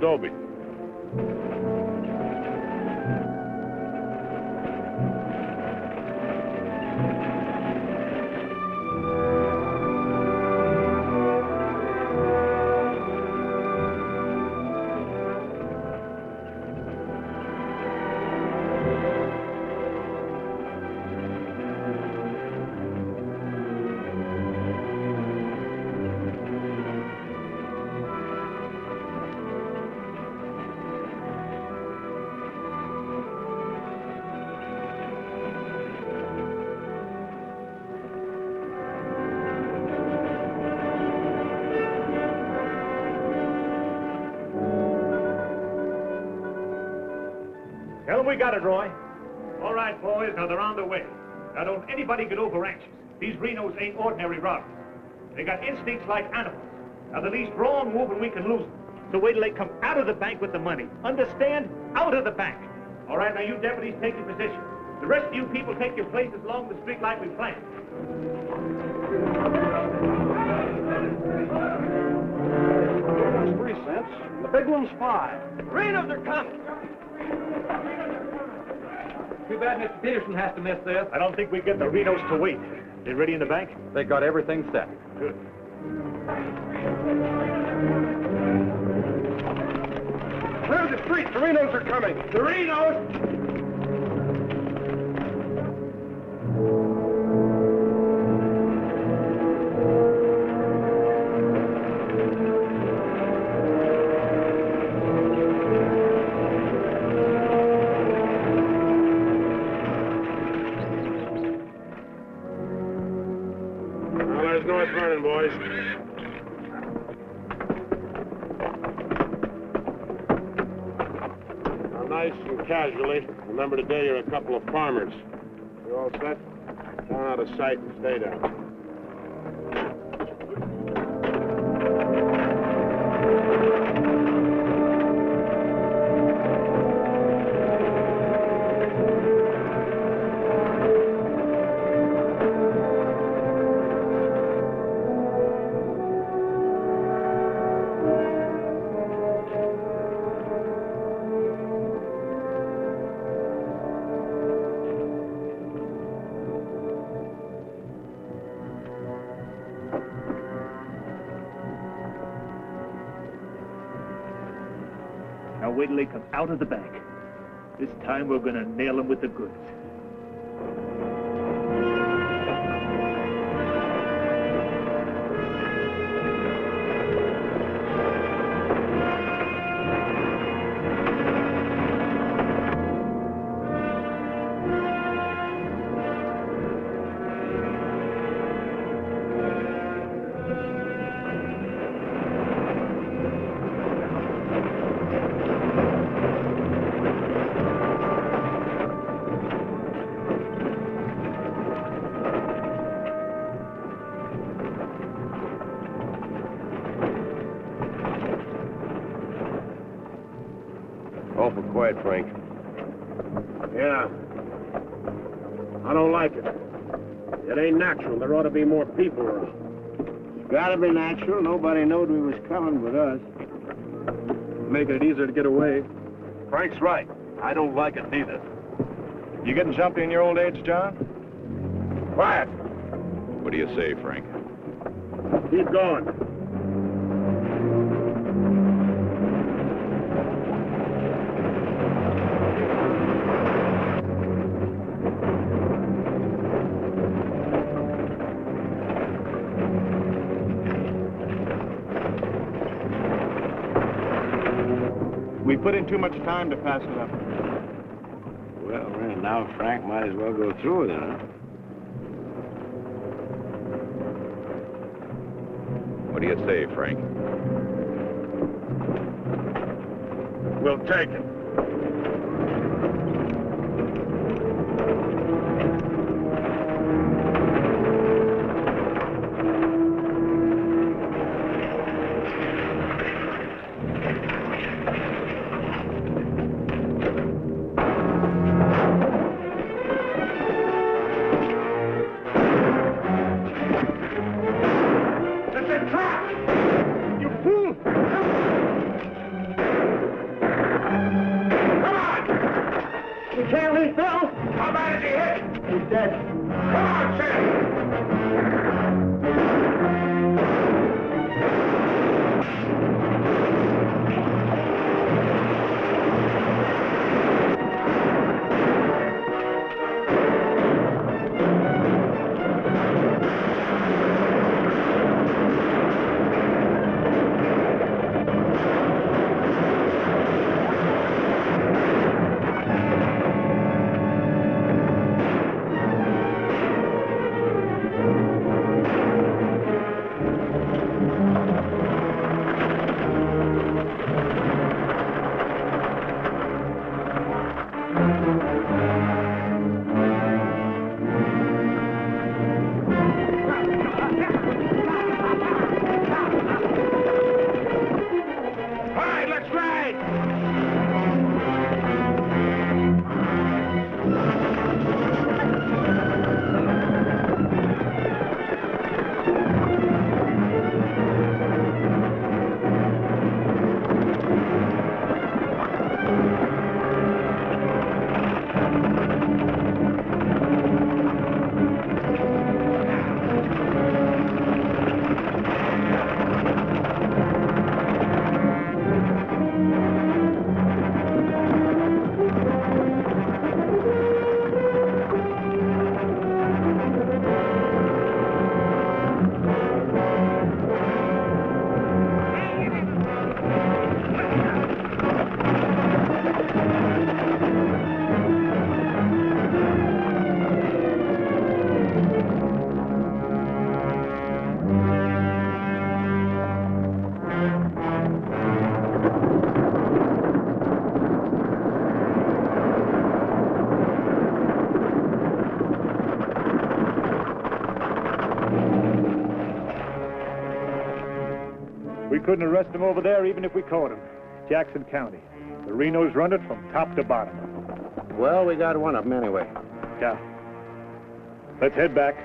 Adobe. Tell them we got it, Roy. All right, boys, now they're on the way. Now don't anybody get over anxious. These Renos ain't ordinary robbers. They got instincts like animals. Now the least wrong move and we can lose them. So wait till they come out of the bank with the money. Understand? Out of the bank. All right, now you deputies take your position. The rest of you people take your places along the street like we planned. That's 3 cents. The big one's 5. The Renos are coming. Too bad Mr. Peterson has to miss this. I don't think we get the Renos to wait. They ready in the bank? They got everything set. Good. Clear the street. The Renos are coming. The Renos! North Vernon, boys. Now, nice and casually, remember today you're a couple of farmers. You all set? Down out of sight and stay down. Now wait till they come out of the bank. This time we're gonna nail them with the goods. Awful quiet, Frank. Yeah. I don't like it. It ain't natural. There ought to be more people around. It's gotta be natural. Nobody knowed we was coming but us. Making it easier to get away. Frank's right. I don't like it neither. You getting jumpy in your old age, John? Quiet. What do you say, Frank? Keep going. We put in too much time to pass it up. Well, now Frank might as well go through with it, huh? What do you say, Frank? We'll take it. Sid. Come on, Sid! We couldn't arrest him over there even if we caught him. Jackson County. The Renos run it from top to bottom. Well, we got one of them anyway. Yeah. Let's head back.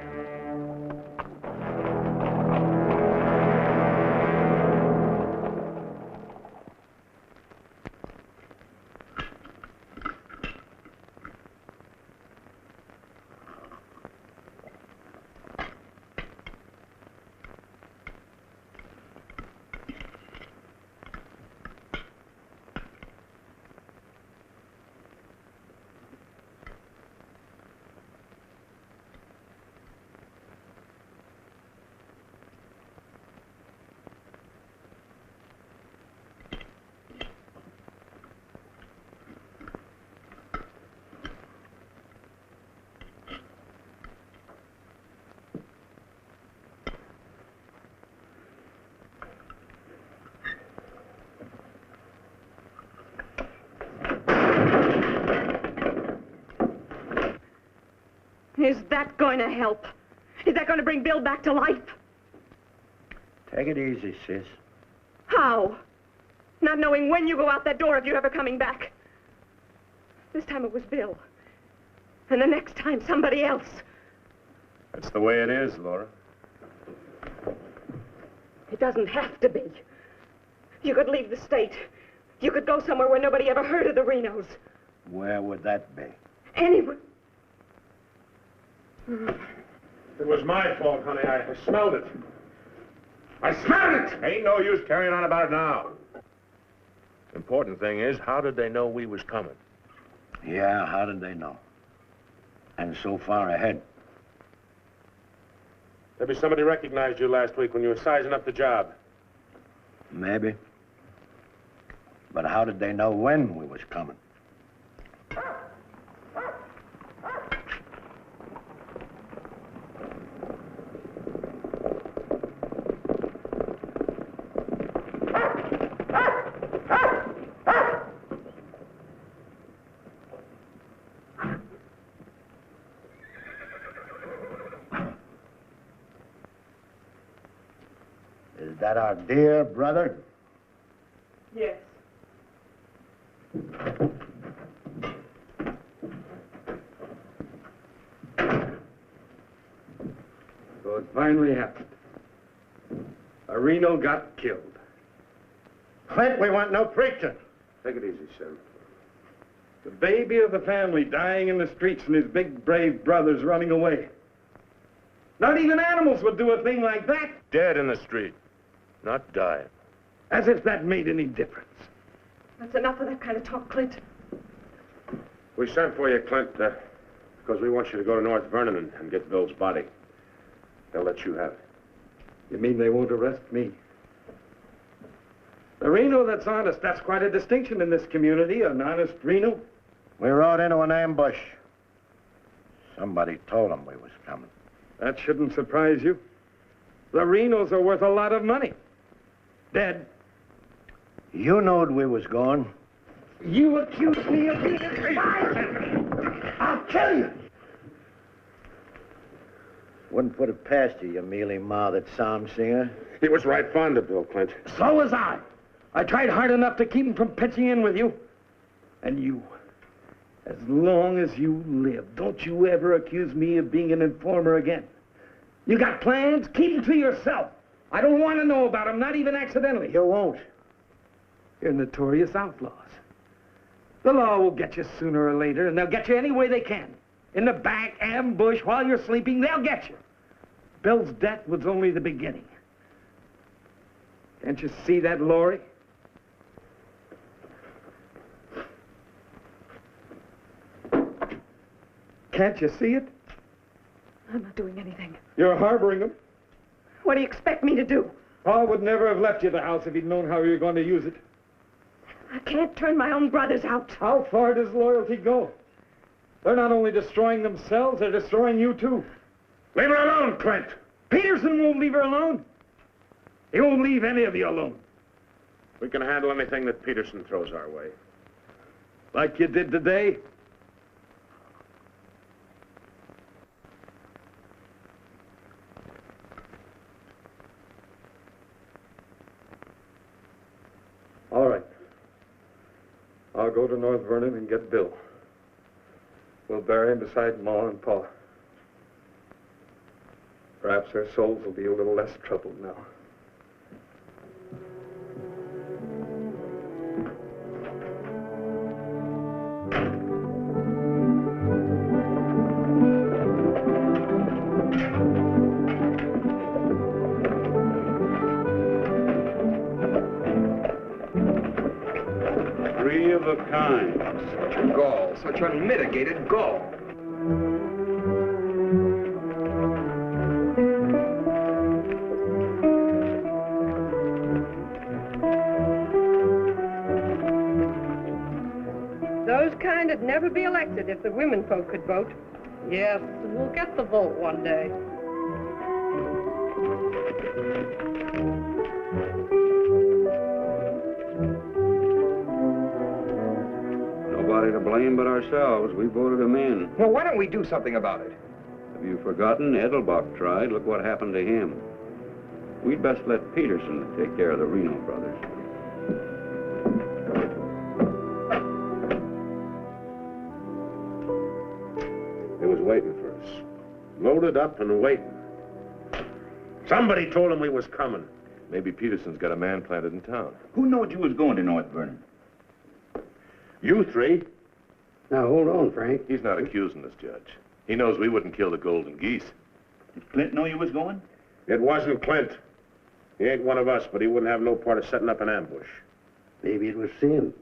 Is that going to help? Is that going to bring Bill back to life? Take it easy, sis. How? Not knowing when you go out that door if you're ever coming back. This time it was Bill. And the next time, somebody else. That's the way it is, Laura. It doesn't have to be. You could leave the state. You could go somewhere where nobody ever heard of the Renos. Where would that be? Anywhere. It was my fault, honey. I smelled it. I smelled it! Ain't no use carrying on about it now. Important thing is, how did they know we was coming? Yeah, how did they know? And so far ahead. Maybe somebody recognized you last week when you were sizing up the job. Maybe. But how did they know when we was coming? Is that our dear brother? Yes. So it finally happened. A Reno got killed. Clint, we want no preaching. Take it easy, Sheriff. The baby of the family dying in the streets and his big, brave brothers running away. Not even animals would do a thing like that. Dead in the street, not dying. As if that made any difference. That's enough of that kind of talk, Clint. We sent for you, Clint, because we want you to go to North Vernon and get Bill's body. They'll let you have it. You mean they won't arrest me? The Reno that's honest, that's quite a distinction in this community, an honest Reno. We rode into an ambush. Somebody told them we was coming. That shouldn't surprise you. The Renos are worth a lot of money. Dead. You knowed we was going. You accuse me of being a spy. I'll kill you. Wouldn't put it past you, you mealy-mouthed psalm singer. He was right fond of Bill, Clint. So was I. I tried hard enough to keep him from pitching in with you. And you, as long as you live, don't you ever accuse me of being an informer again. You got plans? Keep them to yourself. I don't want to know about them, not even accidentally. You won't. You're notorious outlaws. The law will get you sooner or later, and they'll get you any way they can. In the back, ambush, while you're sleeping, they'll get you. Bill's death was only the beginning. Can't you see that, Laurie? Can't you see it? I'm not doing anything. You're harboring them. What do you expect me to do? Paul would never have left you the house if he'd known how you were going to use it. I can't turn my own brothers out. How far does loyalty go? They're not only destroying themselves, they're destroying you, too. Leave her alone, Clint. Peterson won't leave her alone. He won't leave any of you alone. We can handle anything that Peterson throws our way. Like you did today? All right. I'll go to North Vernon and get Bill. We'll bury him beside Ma and Pa. Perhaps their souls will be a little less troubled now. Three of a kind. Gall, such unmitigated gall. Those kind would never be elected if the women folk could vote. Yes, we'll get the vote one day. Nobody to blame but ourselves. We voted him in. Well, why don't we do something about it? Have you forgotten? Edelbach tried. Look what happened to him. We'd best let Peterson take care of the Reno brothers. He was waiting for us. Loaded up and waiting. Somebody told him we was coming. Maybe Peterson's got a man planted in town. Who knowed you was going to North Vernon? You three? Now, hold on, Frank. He's not accusing us, Judge. He knows we wouldn't kill the golden geese. Did Clint know you was going? It wasn't Clint. He ain't one of us, but he wouldn't have no part of setting up an ambush. Maybe it was Sim.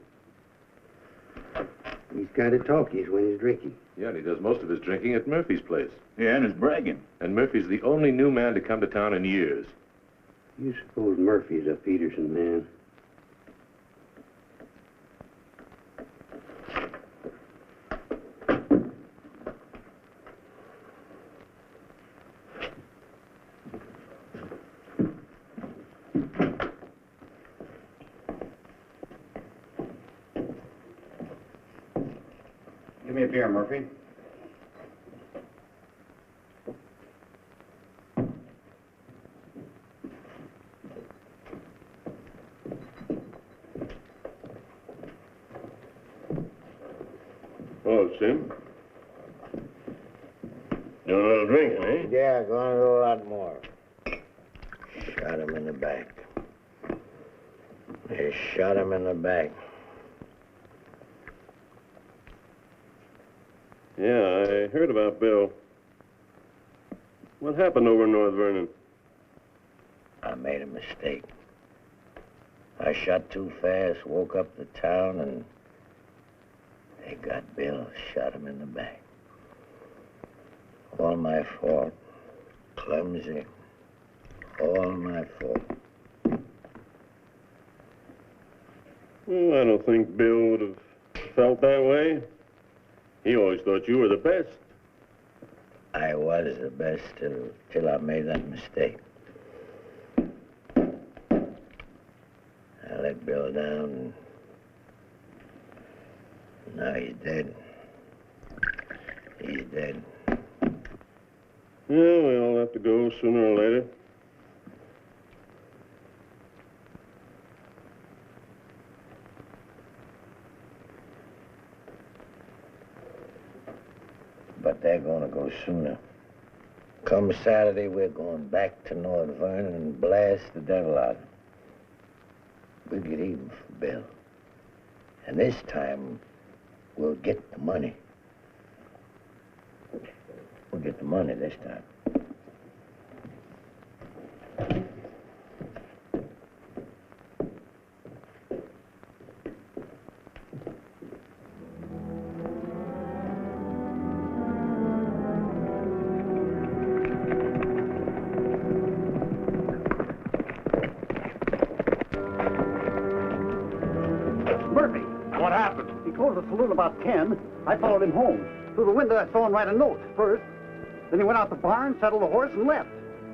He's kind of talkies when he's drinking. Yeah, and he does most of his drinking at Murphy's place. Yeah, and is bragging. And Murphy's the only new man to come to town in years. You suppose Murphy's a Peterson man? Give me a beer, Murphy. Oh, Sim. You want a little drink, eh? Yeah, going to do a lot more. Shot him in the back. They shot him in the back. Yeah, I heard about Bill. What happened over in North Vernon? I made a mistake. I shot too fast, woke up the town, and they got Bill, shot him in the back. All my fault. Clumsy. All my fault. Well, I don't think Bill would have felt that way. He always thought you were the best. I was the best till I made that mistake. I let Bill down, and now he's dead. He's dead. Yeah, we all have to go sooner or later. But they're gonna go sooner. Come Saturday, we're going back to North Vernon and blast the devil out of him. We'll get even for Bill. And this time, we'll get the money. We'll get the money this time. What happened? He closed the saloon about 10. I followed him home. Through the window, I saw him write a note first. Then he went out the barn, saddled the horse, and left.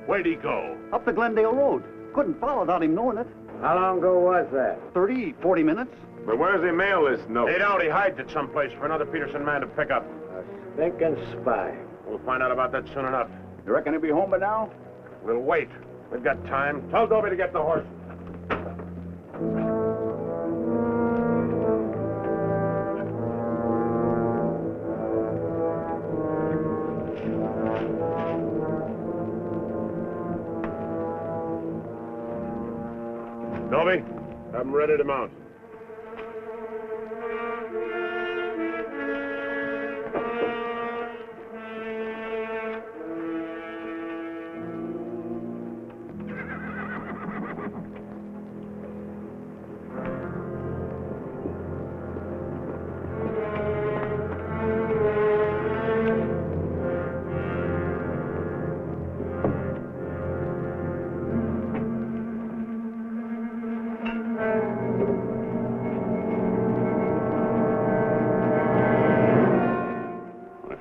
Where'd he go? Up the Glendale Road. Couldn't follow without him knowing it. How long ago was that? 30, 40 minutes. But where does he mail this note? Hey, doubt he hides it someplace for another Peterson man to pick up. A stinking spy. We'll find out about that soon enough. You reckon he'll be home by now? We'll wait. We've got time. Tell Dobie to get the horse. Dobie, have him ready to mount.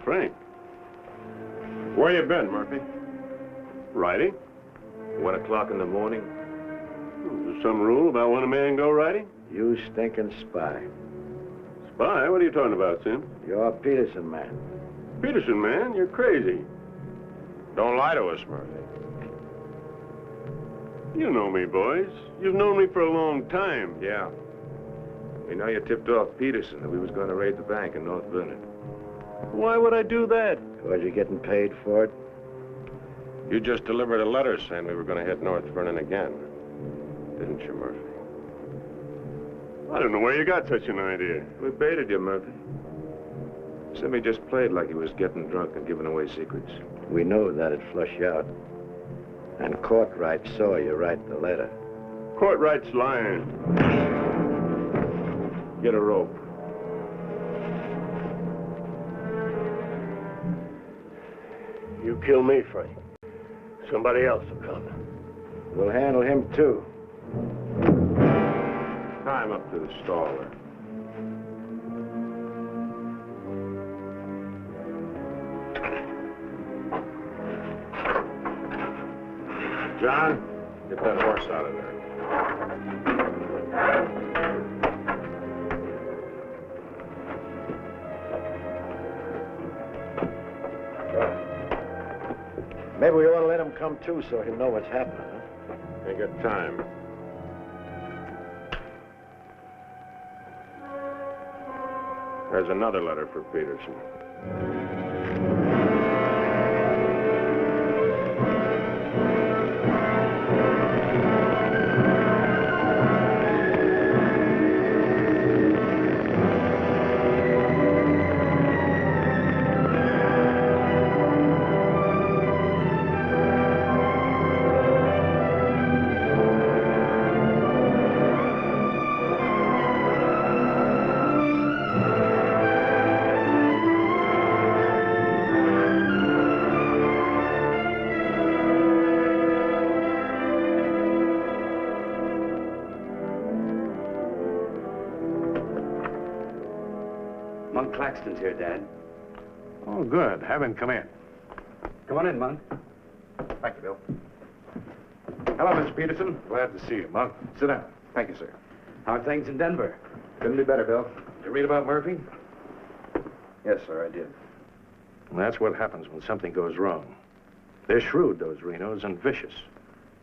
Frank, where you been, Murphy? Riding? 1 o'clock in the morning. Is there some rule about when a man go riding? You stinking spy. Spy? What are you talking about, Sim? You're a Peterson man. Peterson, man, you're crazy. Don't lie to us, Murphy. You know me, boys. You've known me for a long time. Yeah. We know you tipped off Peterson that we was going to raid the bank in North Vernon. Why would I do that? Was you getting paid for it? You just delivered a letter saying we were going to hit North Vernon again. Didn't you, Murphy? I don't know where you got such an idea. We baited you, Murphy. Simmy just played like he was getting drunk and giving away secrets. We knew that'd flush you out. And Courtright saw you write the letter. Courtright's lying. Get a rope. You kill me, Frank. Somebody else will come. We'll handle him, too. Tie him up to the stall there. John, get that horse out of there. Maybe we ought to let him come, too, so he'll know what's happening, huh? Ain't got time. There's another letter for Peterson. Monk Claxton's here, Dad. Oh, good. Have him come in. Come on in, Monk. Thank you, Bill. Hello, Mr. Peterson. Glad to see you, Monk. Sit down. Thank you, sir. How are things in Denver? Couldn't be better, Bill. Did you read about Murphy? Yes, sir, I did. And that's what happens when something goes wrong. They're shrewd, those Renos, and vicious.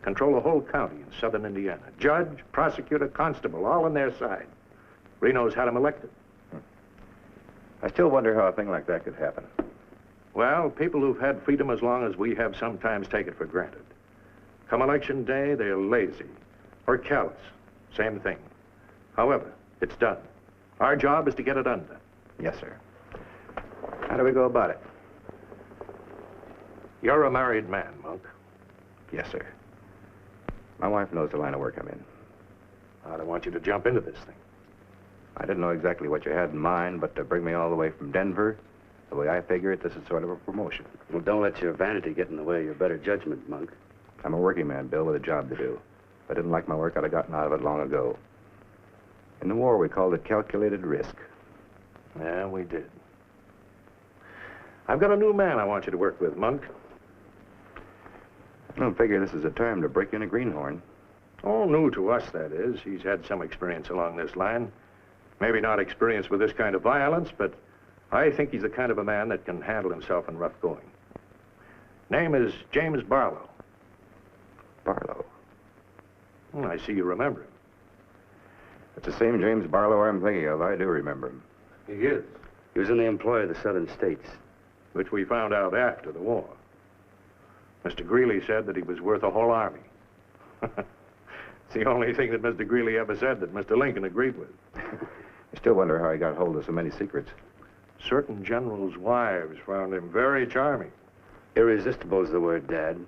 Control the whole county in southern Indiana. Judge, prosecutor, constable, all on their side. Renos had him elected. I still wonder how a thing like that could happen. Well, people who've had freedom as long as we have sometimes take it for granted. Come election day, they're lazy or callous. Same thing. However, it's done. Our job is to get it undone. Yes, sir. How do we go about it? You're a married man, Monk. Yes, sir. My wife knows the line of work I'm in. I don't want you to jump into this thing. I didn't know exactly what you had in mind, but to bring me all the way from Denver, the way I figure it, this is sort of a promotion. Well, don't let your vanity get in the way of your better judgment, Monk. I'm a working man, Bill, with a job to do. If I didn't like my work, I'd have gotten out of it long ago. In the war, we called it calculated risk. Yeah, we did. I've got a new man I want you to work with, Monk. I don't figure this is a time to break in a greenhorn. All new to us, that is. He's had some experience along this line. Maybe not experience with this kind of violence, but I think he's the kind of a man that can handle himself in rough going. Name is James Barlow. Barlow? I see you remember him. It's the same James Barlow I'm thinking of. I do remember him. He is. He was in the employ of the southern states. Which we found out after the war. Mr. Greeley said that he was worth a whole army. It's the only thing that Mr. Greeley ever said that Mr. Lincoln agreed with. I still wonder how he got hold of so many secrets. Certain generals' wives found him very charming. Irresistible is the word, Dad.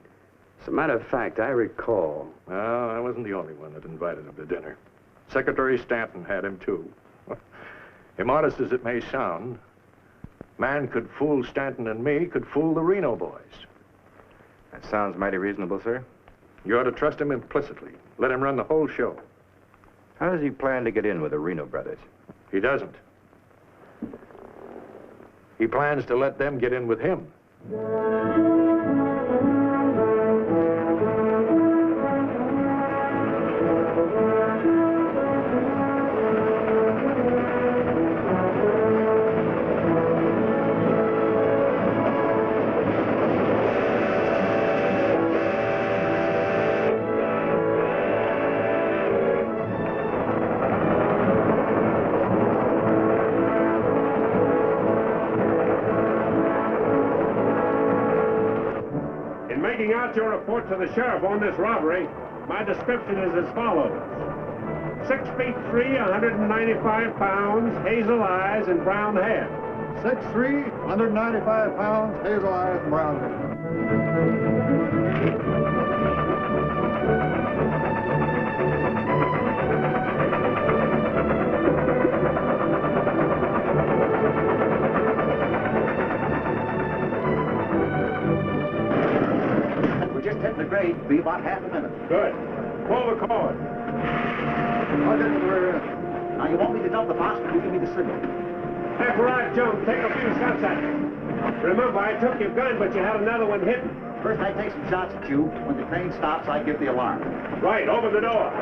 As a matter of fact, I recall... Well, I wasn't the only one that invited him to dinner. Secretary Stanton had him, too. Immodest as it may sound, man could fool Stanton and me, could fool the Reno boys. That sounds mighty reasonable, sir. You ought to trust him implicitly. Let him run the whole show. How does he plan to get in with the Reno brothers? He doesn't. He plans to let them get in with him. Your report to the sheriff on this robbery, my description is as follows. 6 feet 3, 195 pounds, hazel eyes, and brown hair. 6'3", 195 pounds, hazel eyes, and brown hair. The grade be about half a minute. Good. Pull the cord. I'll get to the rear end. Now, you want me to dump the box, or you give me the signal? After I jump, take a few shots at it. Remember, I took your gun, but you had another one hidden. First, I take some shots at you. When the train stops, I give the alarm. Right, open the door.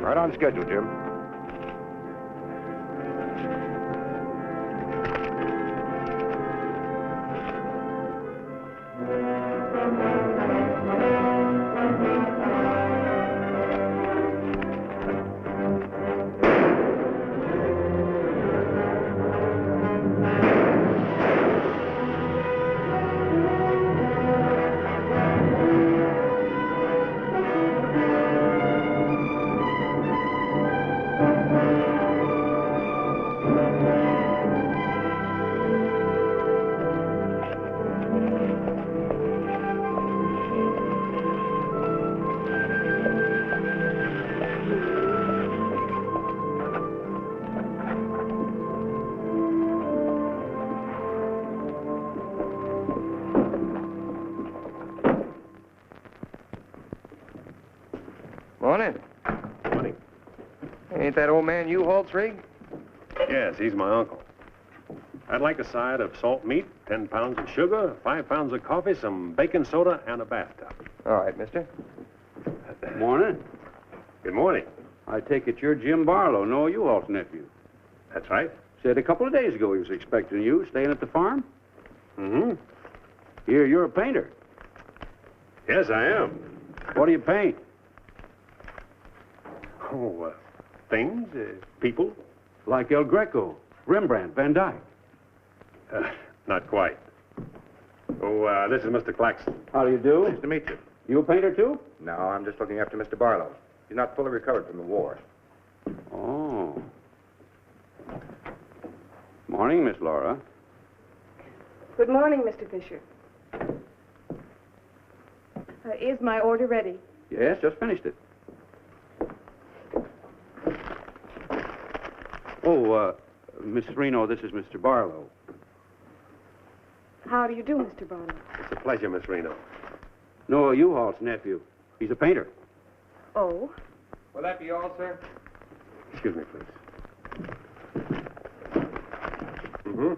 Right on schedule, Jim. Morning. Morning. Ain't that old man U-Haul's rig? Yes, he's my uncle. I'd like a side of salt meat, 10 pounds of sugar, 5 pounds of coffee, some baking soda, and a bathtub. All right, mister. Morning. Good morning. I take it you're Jim Barlow, Noah U-Haul's nephew. That's right. Said a couple of days ago he was expecting you, staying at the farm. Mm-hmm. Here, you're a painter. Yes, I am. What do you paint? Oh, things, people. Like El Greco, Rembrandt, Van Dyke. Not quite. Oh, this is Mr. Claxton. How do you do? Nice to meet you. You a painter, too? No, I'm just looking after Mr. Barlow. He's not fully recovered from the war. Oh. Morning, Miss Laura. Good morning, Mr. Fisher. Is my order ready? Yes, just finished it. Oh, Miss Reno, this is Mr. Barlow. How do you do, Mr. Barlow? It's a pleasure, Miss Reno. Noah U-Haul's nephew. He's a painter. Oh? Will that be all, sir? Excuse me, please. Mm-hmm.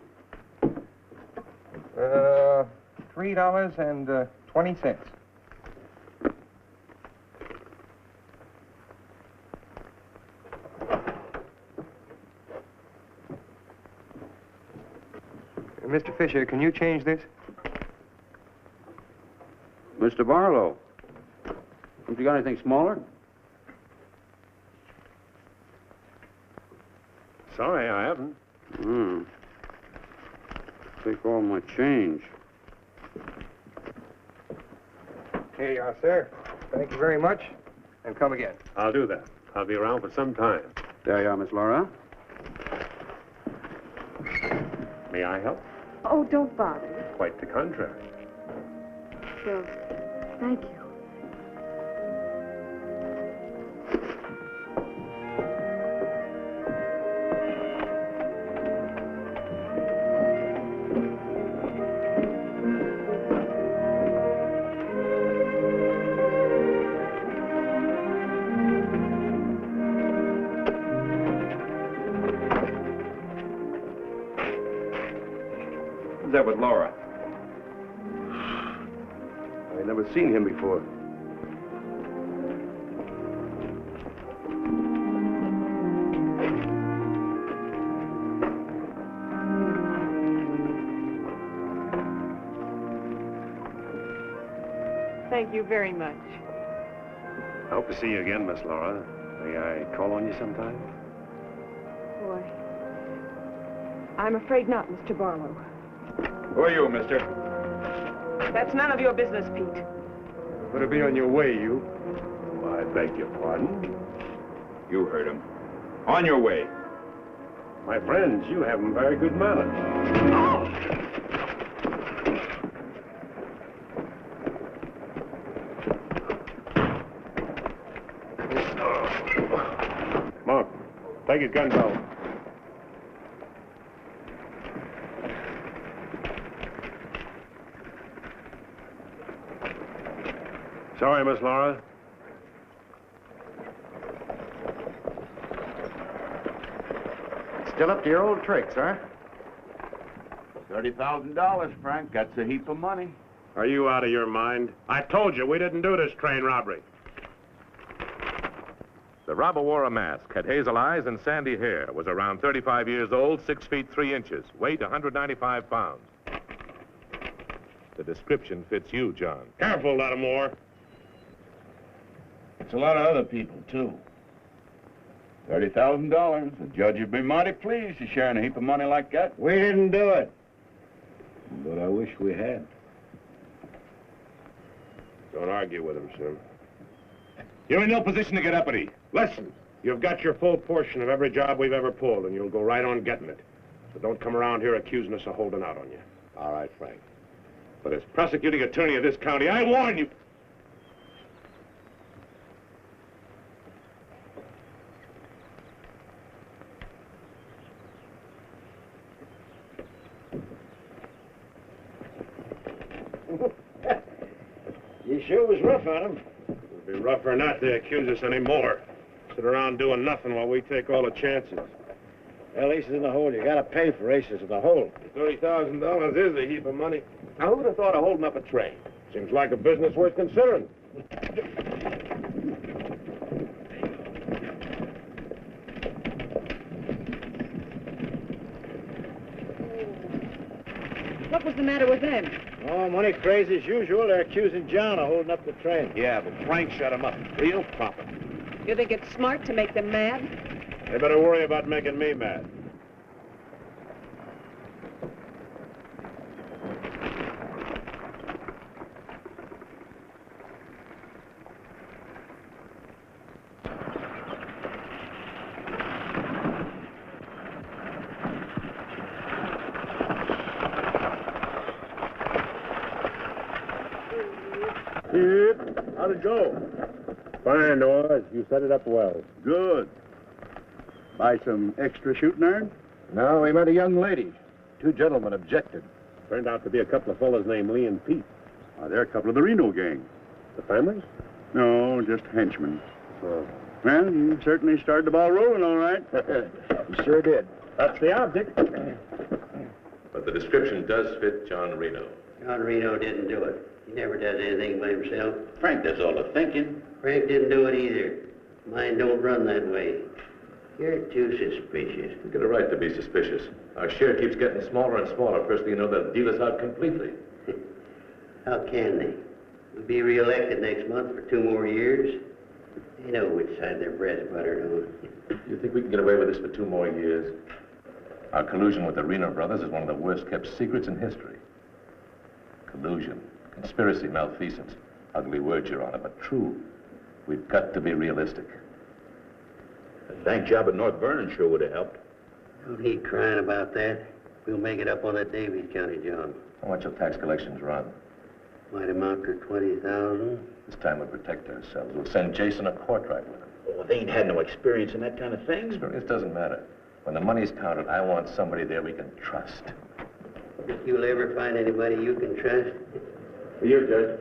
$3.20. Mr. Fisher, can you change this? Mr. Barlow. Haven't you got anything smaller? Sorry, I haven't. Take all my change. Here you are, sir. Thank you very much. And come again. I'll do that. I'll be around for some time. There you are, Miss Laura. May I help? Oh, don't bother. Quite the contrary. Well, thank you. That with Laura. I've never seen him before. Thank you very much. I hope to see you again, Miss Laura. May I call on you sometime? Boy, I'm afraid not, Mr. Barlow. Who are you, mister? That's none of your business, Pete. Better be on your way, you. Oh, I beg your pardon. You heard him. On your way. My friends, you have very good manners. Mark, take his gun belt. Sorry, Miss Laura. Still up to your old tricks, huh? $30,000, Frank. That's a heap of money. Are you out of your mind? I told you we didn't do this train robbery. The robber wore a mask, had hazel eyes and sandy hair, was around 35 years old, 6 feet 3 inches, weight 195 pounds. The description fits you, John. Careful, Lattimore. It's a lot of other people, too. $30,000. The judge would be mighty pleased to sharing a heap of money like that. We didn't do it. But I wish we had. Don't argue with him, Sim. You're in no position to get uppity. Listen, you've got your full portion of every job we've ever pulled, and you'll go right on getting it. So don't come around here accusing us of holding out on you. All right, Frank. But as prosecuting attorney of this county, I warn you. You sure was rough on him. It'd be rougher not to accuse us anymore. Sit around doing nothing while we take all the chances. Well, aces in the hole. You gotta pay for aces in the hole. $30,000 is a heap of money. Now, who'd have thought of holding up a train? Seems like a business worth considering. What was the matter with them? Oh, money crazy as usual. They're accusing John of holding up the train. Yeah, but Frank shut him up. Real proper. You think it's smart to make them mad? They better worry about making me mad. How'd it go? Fine, Oz. You set it up well. Good. Buy some extra shooting iron? No, we met a young lady. Two gentlemen objected. Turned out to be a couple of fellas named Lee and Pete. They're a couple of the Reno gang. The families? No, just henchmen. Oh. Well, you certainly started the ball rolling, all right. You sure did. That's the object. But the description does fit John Reno. John Reno didn't do it. He never does anything by himself. Frank does all the thinking. Frank didn't do it either. Mine don't run that way. You're too suspicious. You get a right to be suspicious. Our share keeps getting smaller and smaller. First thing you know, they'll deal us out completely. How can they? We'll be reelected next month for 2 more years. They know which side their bread's buttered on. You think we can get away with this for 2 more years? Our collusion with the Reno brothers is one of the worst kept secrets in history. Collusion, conspiracy, malfeasance. Ugly words, Your Honor, but true. We've got to be realistic. The bank job at North Vernon sure would have helped. Don't need crying about that. We'll make it up on that Davies County job. How much will tax collections run? Might amount to 20,000. This time we'll protect ourselves. We'll send Jason a Courtright with him. Oh, they ain't had no experience in that kind of thing. Experience doesn't matter. When the money's counted, I want somebody there we can trust. Think you'll ever find anybody you can trust? You, Judge.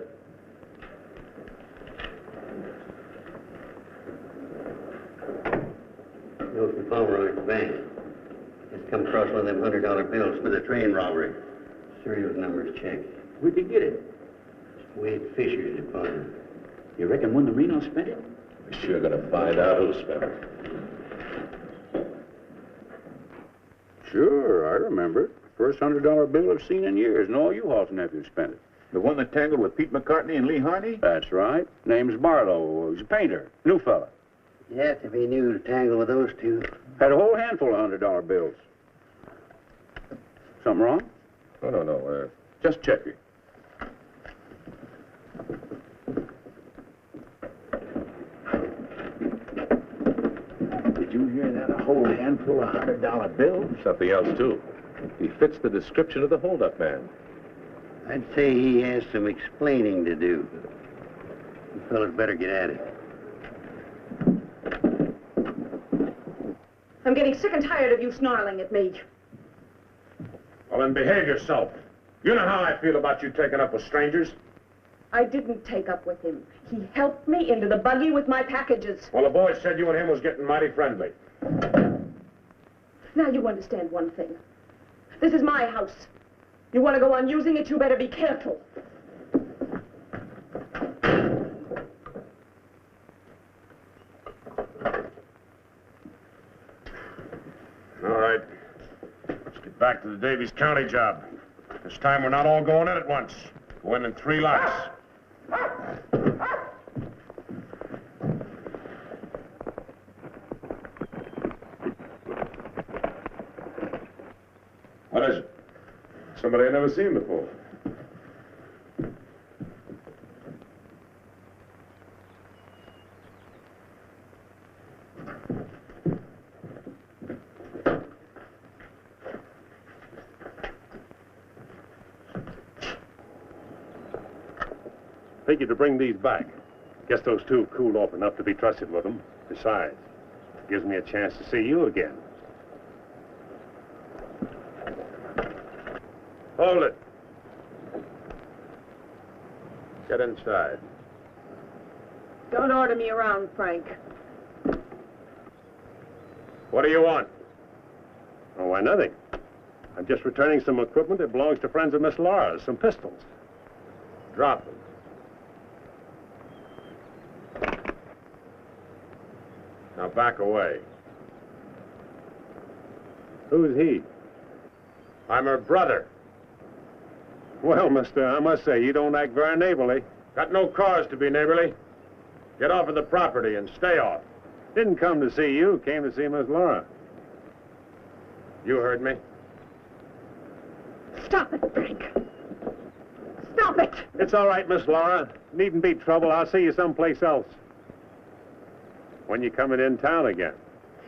Milton Palmer at the bank. Just come across one of them $100 bills for the train robbery. Serial numbers checked. Where'd you get it? Wade Fisher's deposit. You reckon one of the Reno spent it? We're sure gonna find out who spent it. Sure, I remember it. First $100 bill I've seen in years, and all you Hall's nephews spent it. The one that tangled with Pete McCartney and Lee Harney? That's right. Name's Barlow. He's a painter. New fella. You have to be new to tangle with those two. Had a whole handful of $100 bills. Something wrong? No. Just checking. Did you hear that? A whole handful of $100 bills? Something else, too. He fits the description of the holdup man. I'd say he has some explaining to do. You fellas better get at it. I'm getting sick and tired of you snarling at me. Well, then behave yourself. You know how I feel about you taking up with strangers. I didn't take up with him. He helped me into the buggy with my packages. Well, the boys said you and him was getting mighty friendly. Now you understand one thing. This is my house. You want to go on using it, you better be careful. All right. Let's get back to the Davies County job. This time we're not all going in at once. Go in 3 lots. What is it? Somebody I've never seen before. Take you to bring these back. Guess those two cooled off enough to be trusted with them. Besides, it gives me a chance to see you again. Hold it. Get inside. Don't order me around, Frank. What do you want? Oh, why, nothing. I'm just returning some equipment that belongs to friends of Miss Laura's, some pistols. Drop them. Now back away. Who's he? I'm her brother. Well, mister, I must say, you don't act very neighborly. Got no cause to be neighborly. Get off of the property and stay off. Didn't come to see you, came to see Miss Laura. You heard me. Stop it, Frank. Stop it! It's all right, Miss Laura. Needn't be trouble. I'll see you someplace else. When you coming in town again?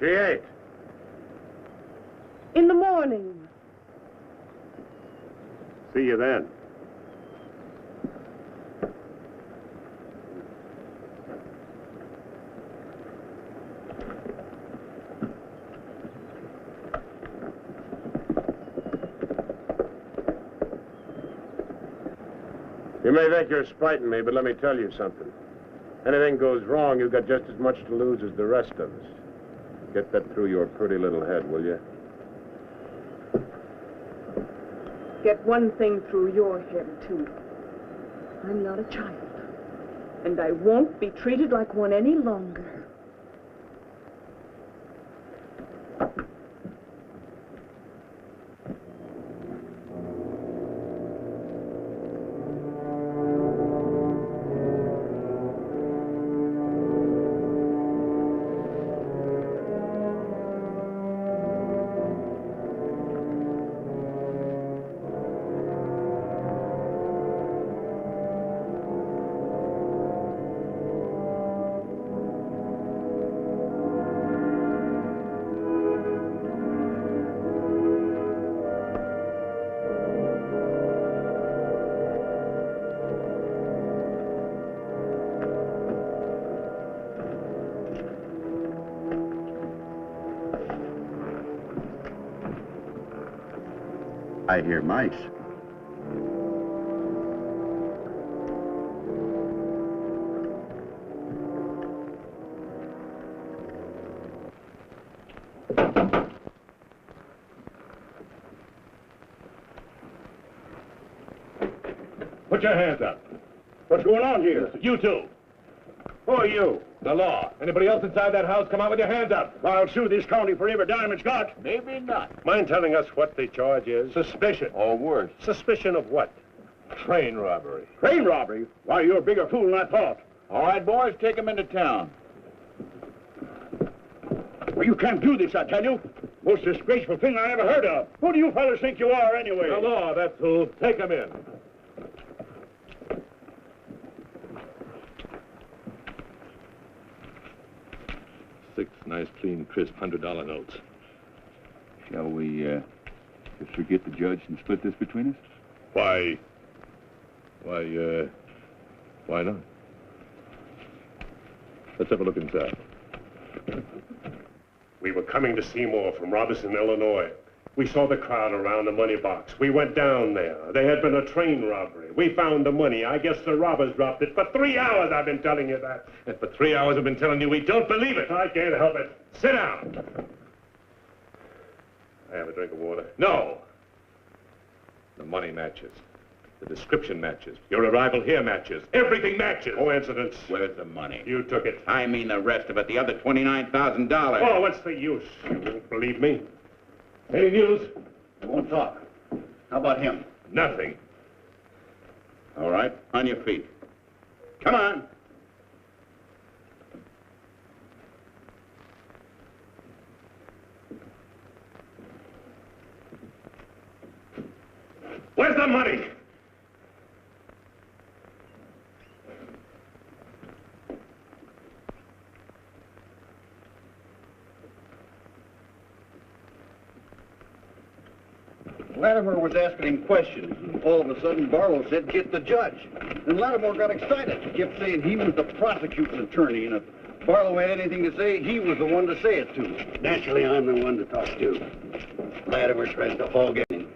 She ain't. In the morning. See you then. You may think you're spiting me, but let me tell you something. Anything goes wrong, you've got just as much to lose as the rest of us. Get that through your pretty little head, will you? Get one thing through your head, too. I'm not a child. And I won't be treated like one any longer. I hear mice. Put your hands up. What's going on here? You two. Who are you? The law. Anybody else inside that house, come out with your hands up. I'll sue this county for every dime it's got. Maybe not. Mind telling us what the charge is? Suspicion. Or worse. Suspicion of what? Train robbery. Train robbery? Why, you're a bigger fool than I thought. All right, boys, take him into town. Well, you can't do this, I tell you. Most disgraceful thing I ever heard of. Who do you fellas think you are, anyway? The law, that's who. Take him in. Six nice, clean, crisp $100 notes. Shall we, just forget the judge and split this between us? Why not? Let's have a look inside. We were coming to Seymour from Robertson, Illinois. We saw the crowd around the money box. We went down there. There had been a train robbery. We found the money. I guess the robbers dropped it. For 3 hours I've been telling you that. And for 3 hours I've been telling you we don't believe it. I can't help it. Sit down. I have a drink of water. No. The money matches. The description matches. Your arrival here matches. Everything matches. Coincidence. Where's the money? You took it. I mean the rest of it, the other $29,000. Oh, what's the use? You won't believe me. Any news? I won't talk. How about him? Nothing. All right, on your feet. Come on. Where's the money? Latimer was asking him questions, and all of a sudden Barlow said, "Get the judge." And Latimer got excited. He kept saying he was the prosecuting attorney, and if Barlow had anything to say, he was the one to say it to. Naturally, I'm the one to talk to. Latimer tries to hog at him.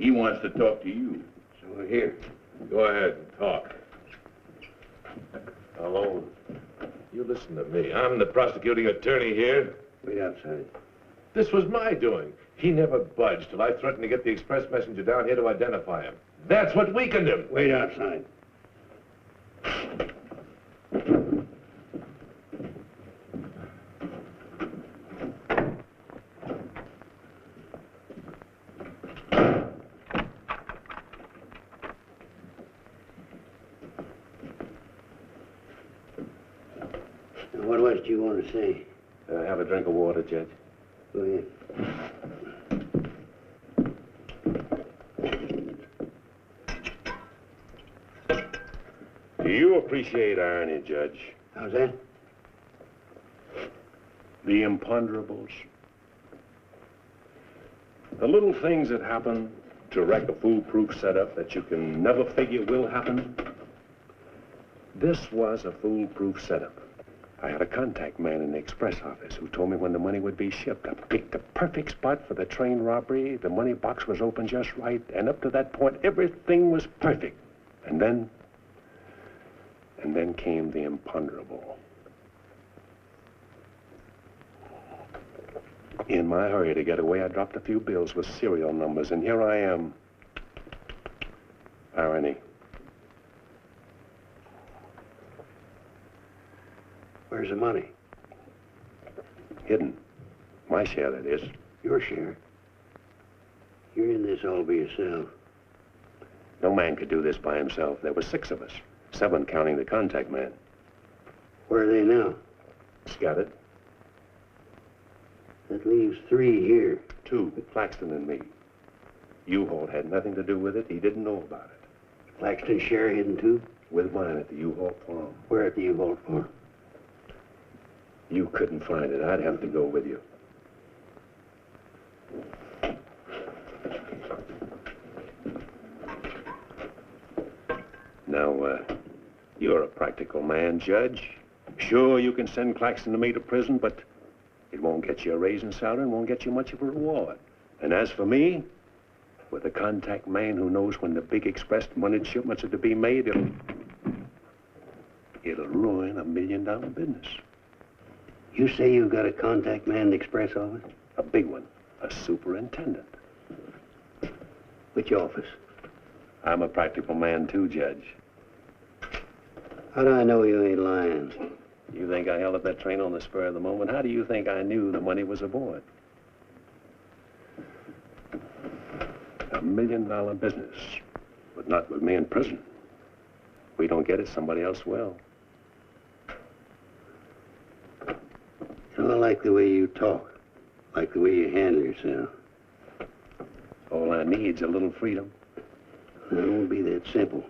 He wants to talk to you. So here. Go ahead and talk. Alone. You listen to me. I'm the prosecuting attorney here. Wait outside. This was my doing. He never budged till I threatened to get the express messenger down here to identify him. That's what weakened him. Wait outside. What was it you want to say? Have a drink of water, Judge. Go ahead. Do you appreciate irony, Judge? How's that? The imponderables. The little things that happen to wreck a foolproof setup that you can never figure will happen. This was a foolproof setup. I had a contact man in the express office who told me when the money would be shipped. I picked the perfect spot for the train robbery. The money box was open just right, and up to that point, everything was perfect. And then came the imponderable. In my hurry to get away, I dropped a few bills with serial numbers, and here I am. Irony. Where's the money? Hidden. My share, that is. Your share. You're in this all by yourself. No man could do this by himself. There were 6 of us. 7 counting the contact man. Where are they now? Scattered. That leaves 3 here. 2, Claxton and me. U-Haul had nothing to do with it. He didn't know about it. Claxton's share hidden too? With mine at the U-Haul farm. Where at the U-Haul farm? You couldn't find it. I'd have to go with you. Now, you're a practical man, Judge. Sure, you can send Claxton and me to prison, but it won't get you a raise in salary and won't get you much of a reward. And as for me, with a contact man who knows when the big express money shipments are to be made, it'll ruin $1 million business. You say you've got a contact man in the express office? A big one. A superintendent. Which office? I'm a practical man too, Judge. How do I know you ain't lying? You think I held up that train on the spur of the moment? How do you think I knew the money was aboard? $1 million business, but not with me in prison. If we don't get it, somebody else will. So I like the way you talk, like the way you handle yourself. All I need's a little freedom. It won't be that simple.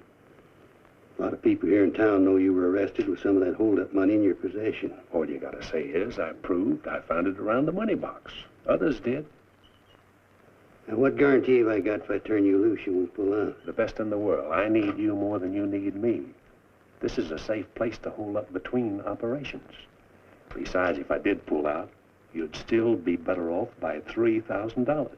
A lot of people here in town know you were arrested with some of that hold-up money in your possession. All you gotta say is, I proved I found it around the money box. Others did. And what guarantee have I got if I turn you loose you won't pull out? The best in the world. I need you more than you need me. This is a safe place to hold up between operations. Besides, if I did pull out, you'd still be better off by $3,000.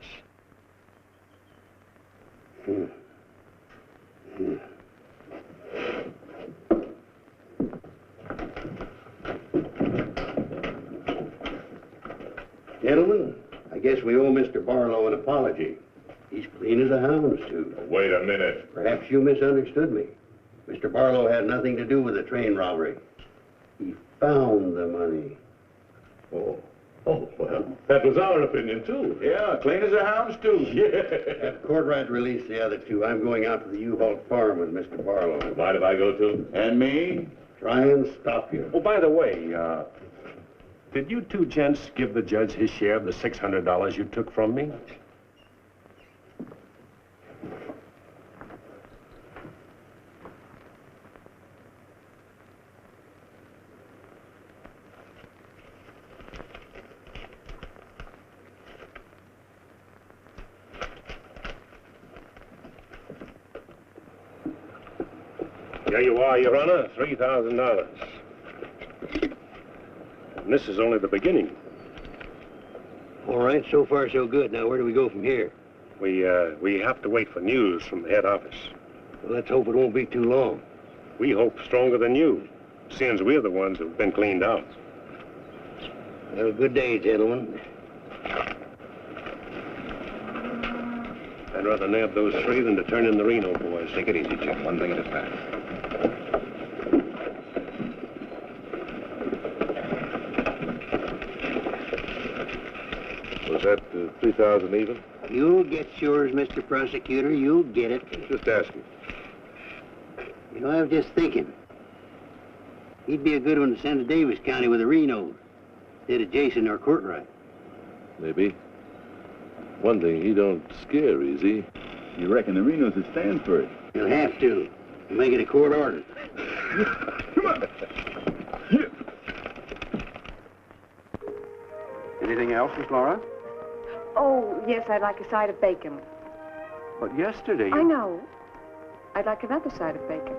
Gentlemen, I guess we owe Mr. Barlow an apology. He's clean as a hound's tooth. Wait a minute. Perhaps you misunderstood me. Mr. Barlow had nothing to do with the train robbery. He found the money. Oh, well, that was our opinion, too. Yeah, clean as a hound's tooth. Yeah. Have Courtright release the other 2. I'm going out to the U-Haul farm with Mr. Barlow. Mind if I go, too? And me? Try and stop you. Oh, by the way, did you 2 gents give the judge his share of the $600 you took from me? There you are, Your Honor, $3,000. And this is only the beginning. All right, so far so good. Now, where do we go from here? We have to wait for news from the head office. Well, let's hope it won't be too long. We hope stronger than you, since we're the ones who've been cleaned out. Have a good day, gentlemen. I'd rather nab those three than to turn in the Reno boys. Take it easy, Jim. One thing at a time. Was that 3,000 even? You'll get yours, Mr. Prosecutor. You'll get it. Just asking. You know, I was just thinking. He'd be a good one to send to Davis County with the Renos, instead of Jason or Courtright. Maybe. One thing, he don't scare easy. You reckon the Renos will stand for it? He'll have to. We'll make it a court order. Come on. Anything else, Miss Laura? Oh, yes, I'd like a side of bacon. But yesterday I know. I'd like another side of bacon.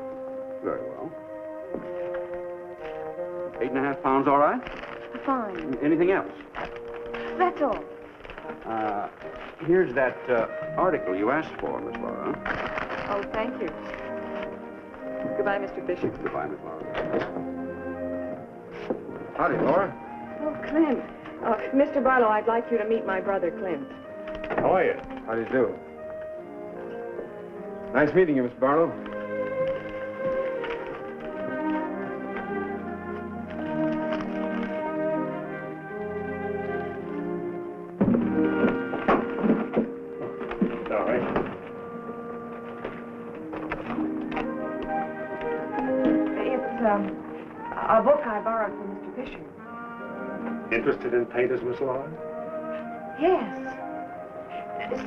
Very well. 8.5 pounds, all right? Fine. Anything else? That's all. Here's that article you asked for, Miss Laura. Oh, thank you. Goodbye, Mr. Fisher. Goodbye, Miss Laura. Howdy, Laura. Oh, Clint. Mr. Barlow, I'd like you to meet my brother, Clint. How are you? How do you do? Nice meeting you, Mr. Barlow. Sorry. It's a book I borrowed from Mr. Fisher. Interested in painters, Miss Laura? Yes.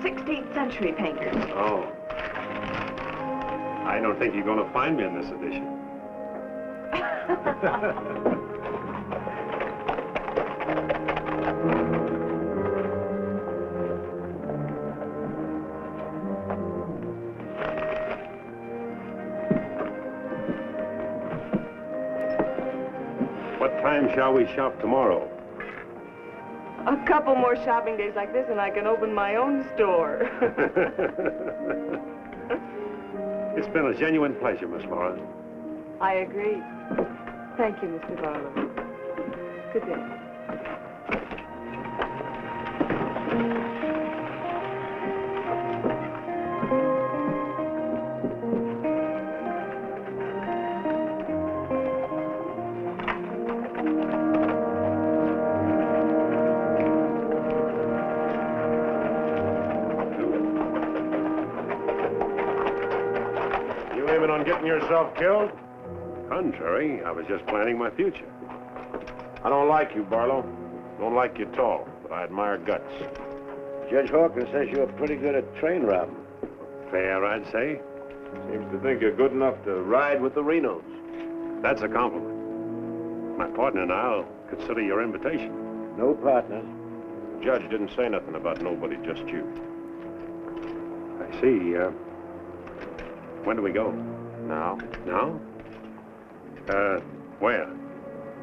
16th century painters. Oh. I don't think you're going to find me in this edition. What time shall we shop tomorrow? A couple more shopping days like this and I can open my own store. It's been a genuine pleasure, Miss Laura. I agree. Thank you, Mr. Barlow. Good day. Getting yourself killed? Contrary, I was just planning my future. I don't like you, Barlow. Don't like you at all, but I admire guts. Judge Hawkins says you're pretty good at train robbing. Fair, I'd say. Seems to think you're good enough to ride with the Renos. That's a compliment. My partner and I'll consider your invitation. No partners. The judge didn't say nothing about nobody, just you. I see. When do we go? Now? Now? Where?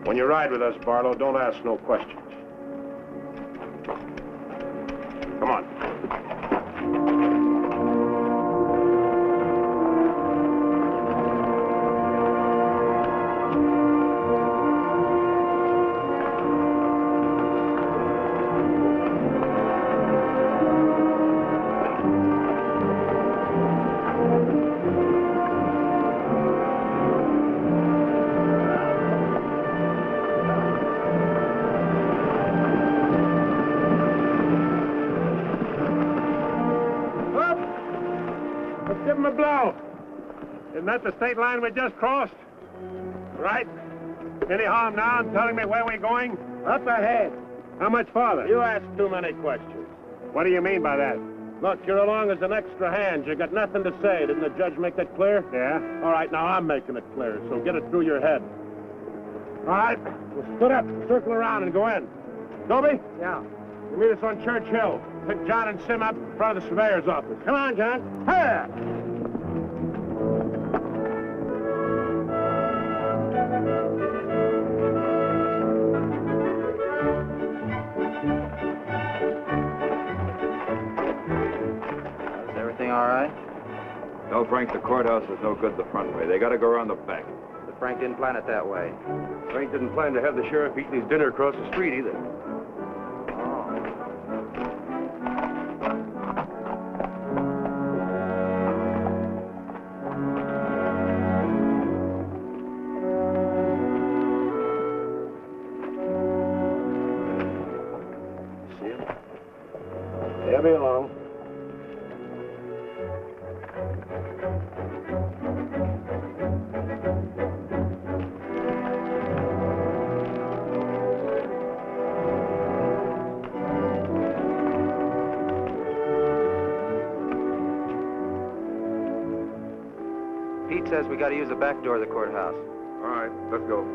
When you ride with us, Barlow, don't ask no questions. Come on. Isn't that the state line we just crossed? Right. Any harm now in telling me where we're going? Up ahead. How much farther? You ask too many questions. What do you mean by that? Look, you're along as an extra hand. You got nothing to say. Didn't the judge make that clear? Yeah. All right, now I'm making it clear, so get it through your head. All right, we'll split up, circle around, and go in. Dobie? Yeah. You meet us on Church Hill. Pick John and Sim up in front of the surveyor's office. Come on, John. Hey! Tell Frank the courthouse is no good the front way. They got to go around the back. But Frank didn't plan it that way. Frank didn't plan to have the sheriff eating his dinner across the street either. They'll be along. Pete says we got to use the back door of the courthouse. All right, let's go.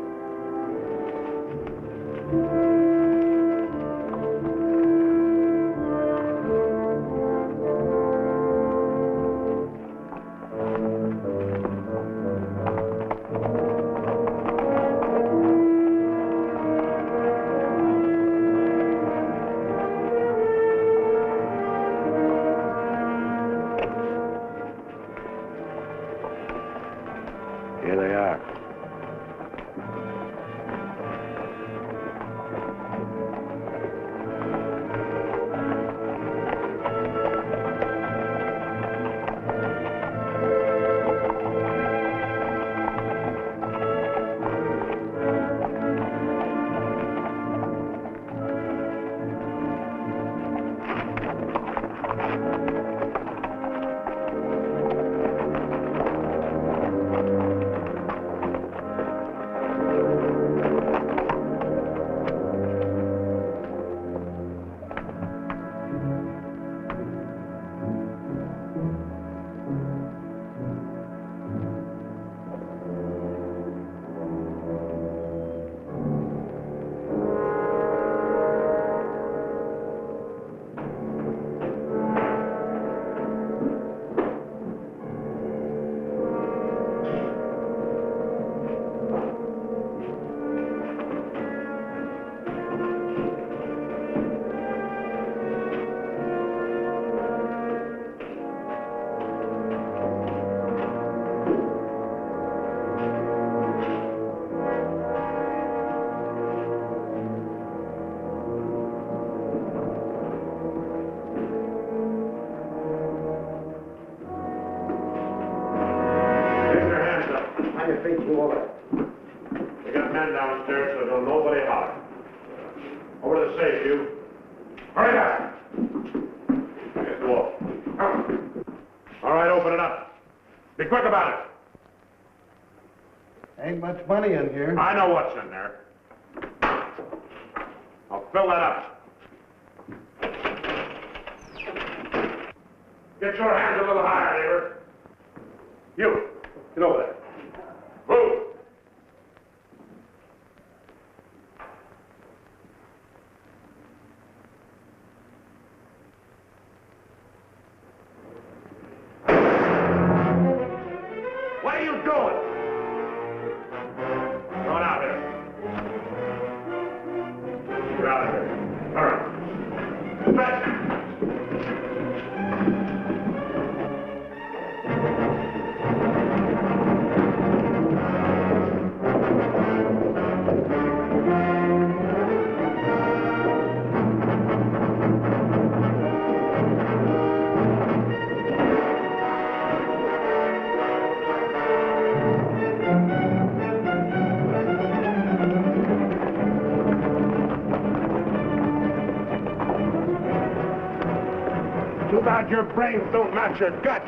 Here they are. We got men downstairs, so don't nobody holler. Over to the safe, you. Hurry up! Against the wall. All right, open it up. Be quick about it. Ain't much money in here. I know what's in there. I'll fill that up. Get your hands a little higher, neighbor. You, get over there. Move! What are you doing? Come on out here. Get out of here. All right. Stretch. Too bad your brains don't match your guts.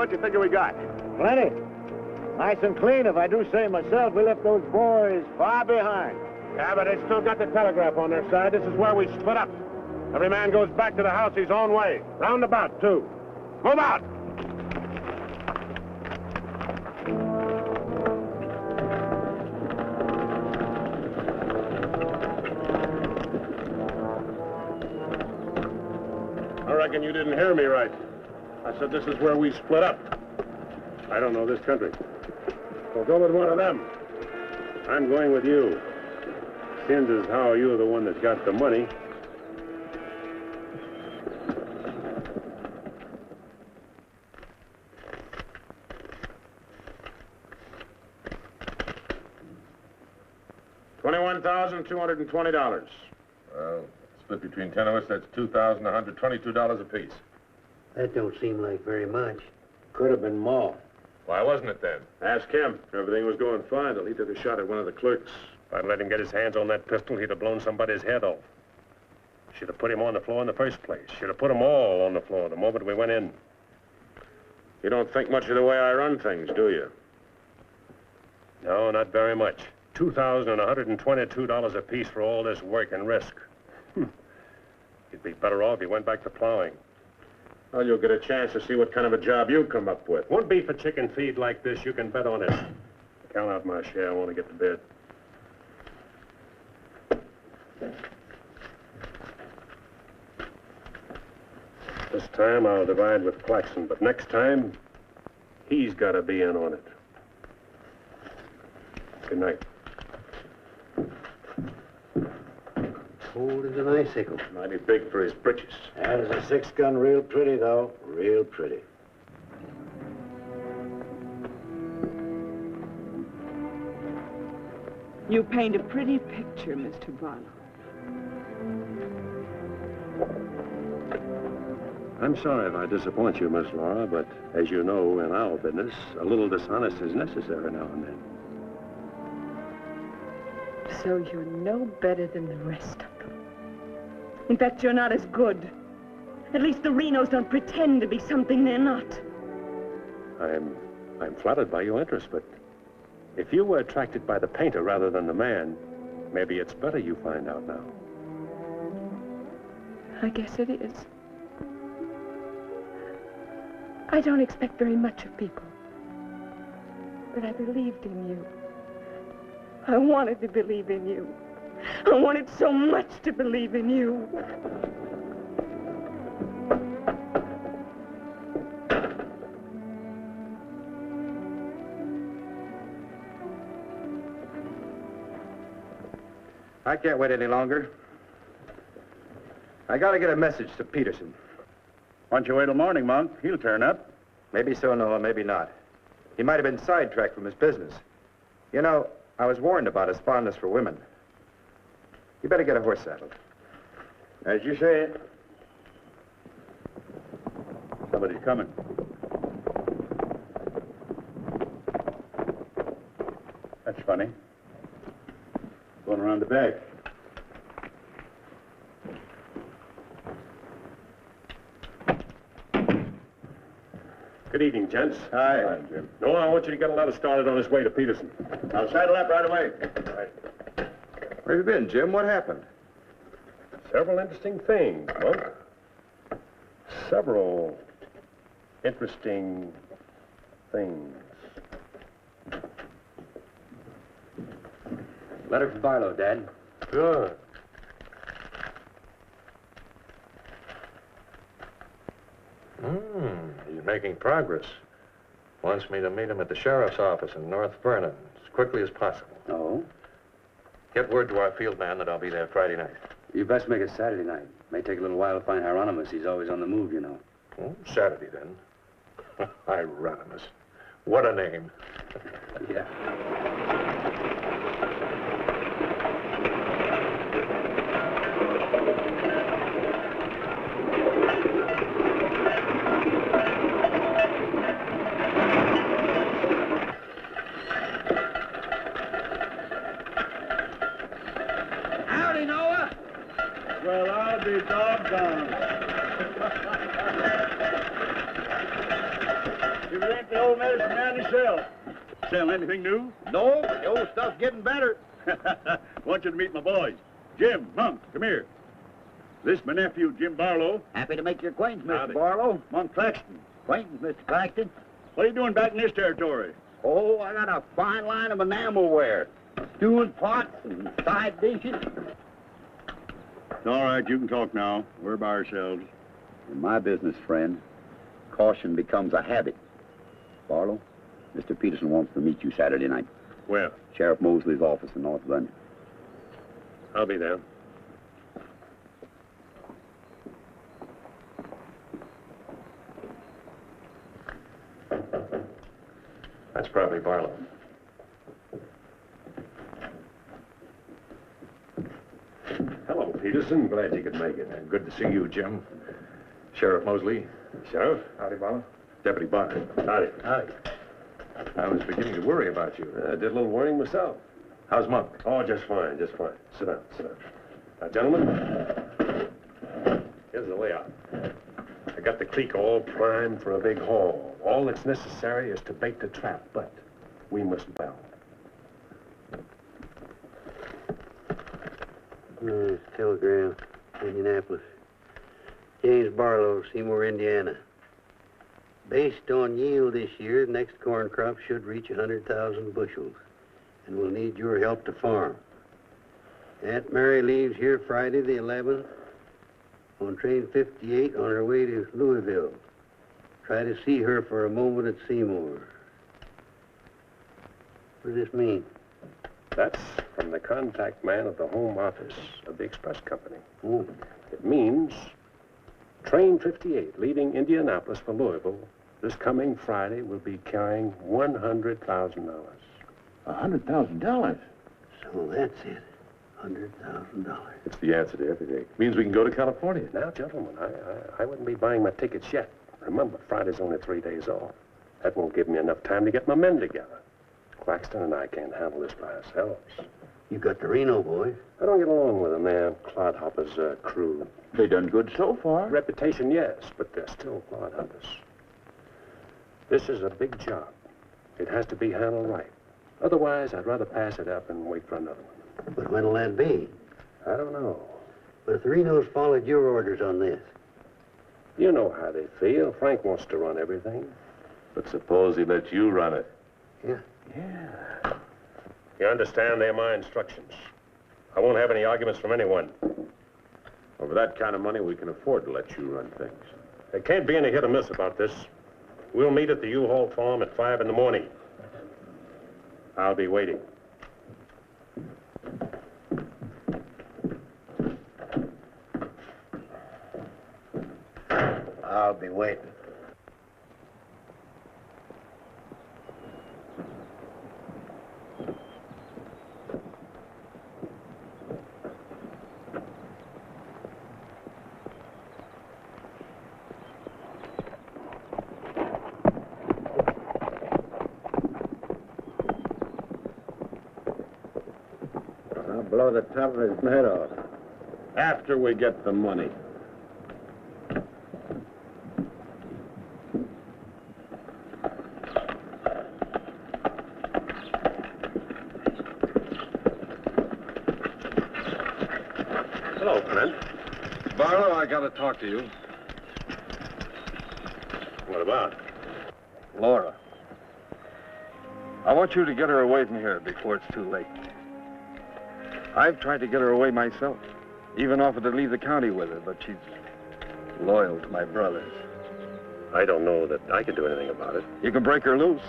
what you figure we got? Plenty. Nice and clean, if I do say myself. We left those boys far behind. Yeah, but they still got the telegraph on their side. This is where we split up. Every man goes back to the house his own way. Roundabout, too. Move out! I reckon you didn't hear me right. I said this is where we split up. I don't know this country. Well, go with one of them. I'm going with you. Seems as how you're the one that's got the money. $21,220. Well, split between 10 of us, that's $2,122 apiece. That don't seem like very much. Could have been more. Why wasn't it then? Ask him. Everything was going fine till he took a shot at one of the clerks. If I'd let him get his hands on that pistol, he'd have blown somebody's head off. Should have put him on the floor in the first place. Should have put them all on the floor the moment we went in. You don't think much of the way I run things, do you? No, not very much. $2,122 apiece for all this work and risk. You'd be better off if you went back to plowing. Well, you'll get a chance to see what kind of a job you come up with. One beef a chicken feed like this, you can bet on it. Count out my share. I want to get to bed. This time I'll divide with Claxon, but next time, he's got to be in on it. Good night. Cold as an icicle. Mighty big for his britches. That is a 6-gun, real pretty, though. Real pretty. You paint a pretty picture, Mr. Barlow. I'm sorry if I disappoint you, Miss Laura, but as you know, in our business, a little dishonesty is necessary now and then. So you're no better than the rest of them. In fact, you're not as good. At least the Renos don't pretend to be something they're not. I'm flattered by your interest, but if you were attracted by the painter rather than the man, maybe it's better you find out now. I guess it is. I don't expect very much of people. But I believed in you. I wanted to believe in you. I wanted so much to believe in you. I can't wait any longer. I gotta get a message to Peterson. Why don't you wait till morning, Monk? He'll turn up. Maybe so, Noah, maybe not. He might have been sidetracked from his business. You know, I was warned about his fondness for women. You better get a horse saddled. As you say. Somebody's coming. That's funny. Going around the back. Good evening, gents. Hi, Jim. Noah, I want you to get a letter started on his way to Peterson. I'll saddle up right away. Right. Where have you been, Jim? What happened? Several interesting things, Monk. Several interesting things. Letter from Barlow, Dad. Good. He's making progress. Wants me to meet him at the sheriff's office in North Vernon as quickly as possible. Oh? Get word to our field man that I'll be there Friday night. You best make it Saturday night. May take a little while to find Hieronymus. He's always on the move, you know. Oh, Saturday, then. Hieronymus. What a name. Yeah. Howdy, Noah. Well, I'll be doggone. You sell anything new? No, the old stuff's getting better. Want you to meet my boys. Jim, Monk, come here. This my nephew, Jim Barlow. Happy to make your acquaintance, Mr. Howdy. Barlow. Monk Claxton. Acquaintance, Mr. Claxton. What are you doing back in this territory? Oh, I got a fine line of enamelware. Stewing pots and side dishes. All right, you can talk now. We're by ourselves. In my business, friend, caution becomes a habit. Barlow, Mr. Peterson wants to meet you Saturday night. Where? Sheriff Mosley's office in North London. I'll be there. That's probably Barlow. Hello, Peterson. Glad you could make it. Good to see you, Jim. Sheriff Mosley. Sheriff. Howdy, Barlow. Deputy Barker. Howdy. Howdy. I was beginning to worry about you. I did a little worrying myself. How's Monk? Oh, just fine, just fine. Sit down, sit down. Now, gentlemen, here's the layout. I got the clique all primed for a big haul. All that's necessary is to bait the trap, but we must well. Telegram, Indianapolis. James Barlow, Seymour, Indiana. Based on yield this year, the next corn crop should reach 100,000 bushels, and we'll need your help to farm. Aunt Mary leaves here Friday the 11th on train 58 on her way to Louisville. Try to see her for a moment at Seymour. What does this mean? That's from the contact man of the home office of the express company. Oh. It means train 58 leaving Indianapolis for Louisville this coming Friday will be carrying $100,000. $100,000? So that's it. $100,000. It's the answer to everything. It means we can go to California. Now, gentlemen, I wouldn't be buying my tickets yet. Remember, Friday's only 3 days off. That won't give me enough time to get my men together. Claxton and I can't handle this by ourselves. You got the Reno boys. I don't get along with them. They're clodhoppers' crew. They done good so far. Reputation, yes, but they're still clodhoppers. This is a big job. It has to be handled right. Otherwise, I'd rather pass it up and wait for another one. But when'll that be? I don't know. But if the Renos followed your orders on this. You know how they feel. Frank wants to run everything. But suppose he lets you run it. Yeah. Yeah. You understand, they're my instructions. I won't have any arguments from anyone. Over that kind of money, we can afford to let you run things. There can't be any hit or miss about this. We'll meet at the U-Haul farm at 5 in the morning. I'll be waiting. I'll be waiting. I'll blow the top of his head off. After we get the money. Hello, Clint. Barlow, I gotta talk to you. What about? Laura. I want you to get her away from here before it's too late. I've tried to get her away myself. Even offered to leave the county with her, but she's loyal to my brothers. I don't know that I can do anything about it. You can break her loose.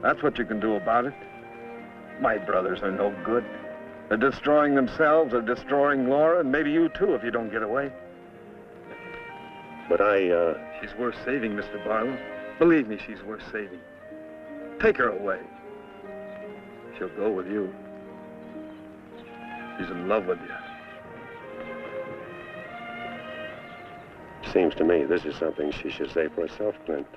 That's what you can do about it. My brothers are no good. They're destroying themselves, they're destroying Laura, and maybe you too if you don't get away. But She's worth saving, Mr. Barlow. Believe me, she's worth saving. Take her away. She'll go with you. She's in love with you. Seems to me this is something she should say for herself, Clint.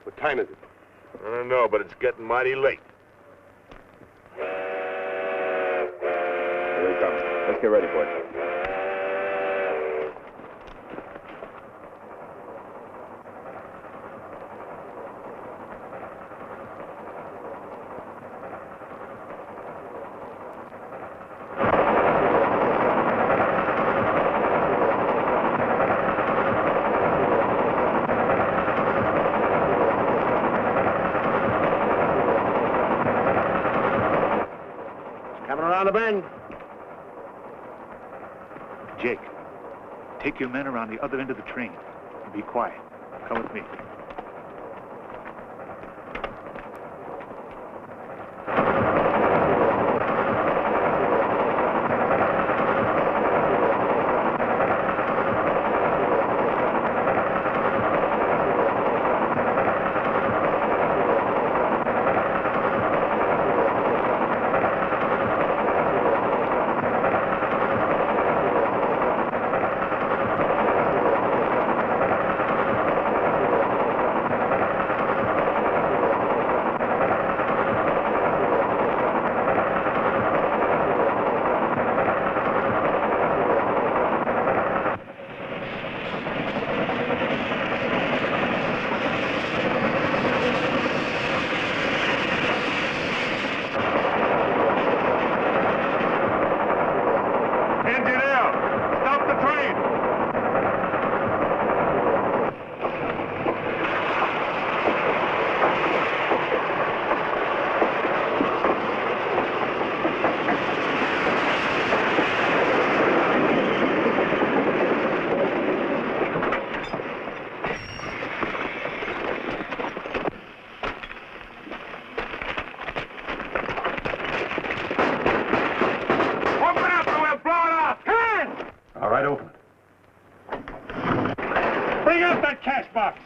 What time is it? I don't know, but it's getting mighty late. Here he comes. Let's get ready for it. Coming around the bend. Jake, take your men around the other end of the train and be quiet. Come with me. All right, open it. Bring out that cash box.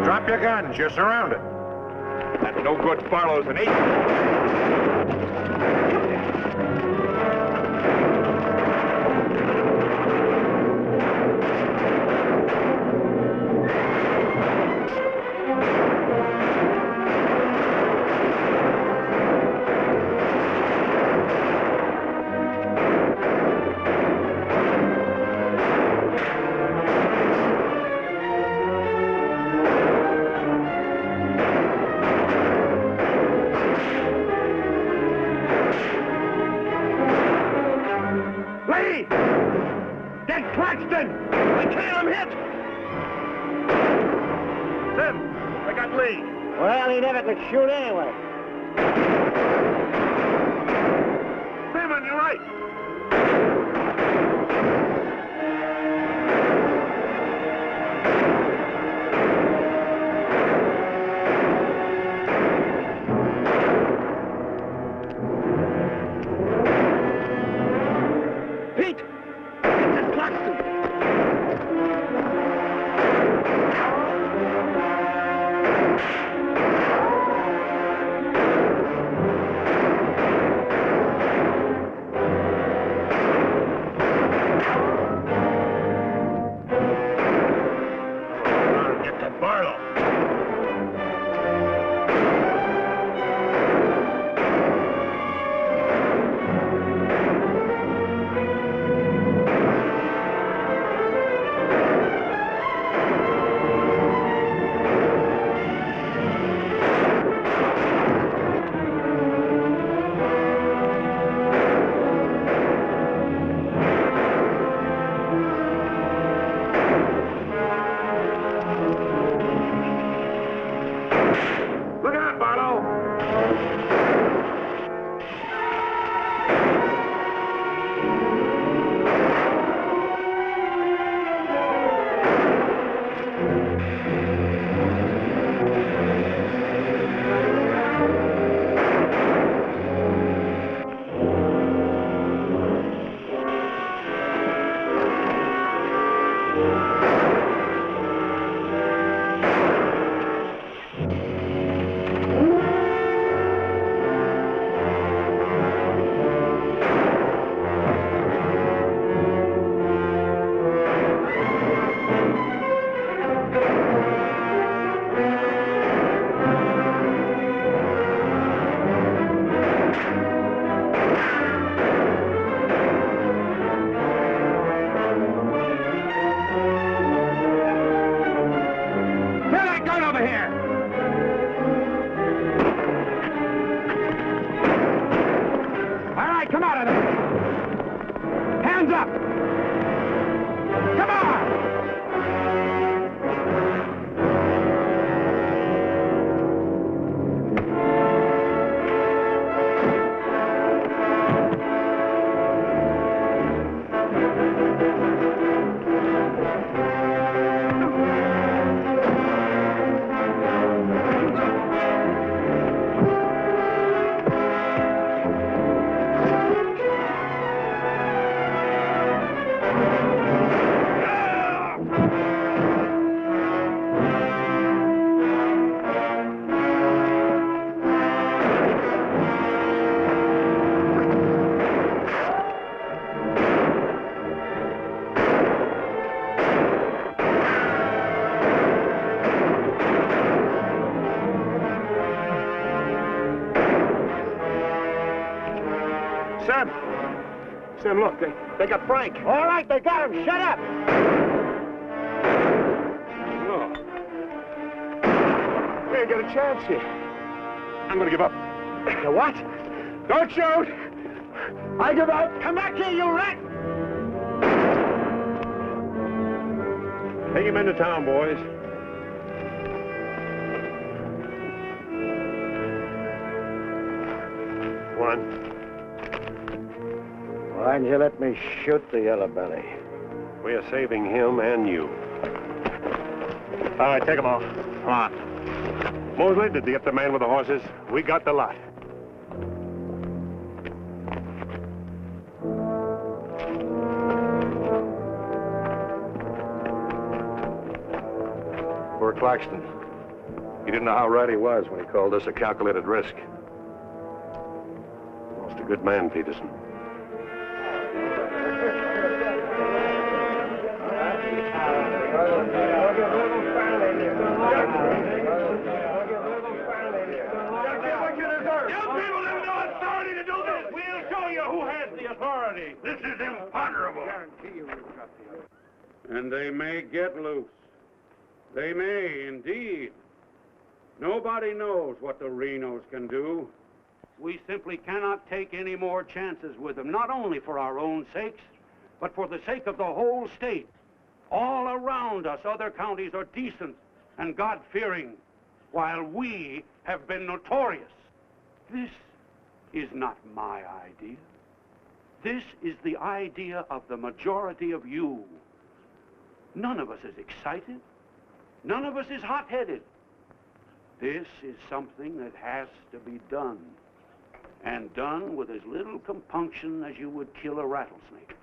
Drop your guns. You're surrounded. That no-good Barlow's an agent. Get Claxton! I can't, I'm hit! Sim, I got Lee. Well, he never could shoot anyway. Sim, on your right. Pete! It's Claxton! Sam! Sam, look, they got Frank. All right, they got him. Shut up! No. We ain't got a chance here. I'm gonna give up. The what? Don't shoot! I give up. Come back here, you rat! Take him into town, boys. One. Why'd you let me shoot the yellow belly? We are saving him and you. All right, take them off. Come on. Mosley, did you get the man with the horses? We got the lot. Poor Claxton. He didn't know how right he was when he called this a calculated risk. Lost a good man, Peterson. This is imponderable. And they may get loose. They may, indeed. Nobody knows what the Renos can do. We simply cannot take any more chances with them, not only for our own sakes, but for the sake of the whole state. All around us, other counties are decent and God-fearing, while we have been notorious. This is not my idea. This is the idea of the majority of you. None of us is excited. None of us is hot-headed. This is something that has to be done, and done with as little compunction as you would kill a rattlesnake.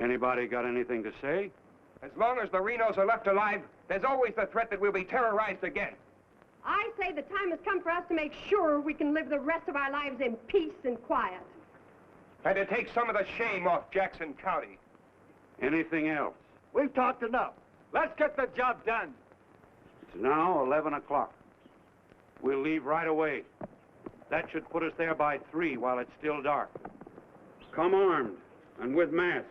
Anybody got anything to say? As long as the Renos are left alive, there's always the threat that we'll be terrorized again. I say the time has come for us to make sure we can live the rest of our lives in peace and quiet. And to take some of the shame off Jackson County. Anything else? We've talked enough. Let's get the job done. It's now 11 o'clock. We'll leave right away. That should put us there by 3 while it's still dark. Come armed and with masks.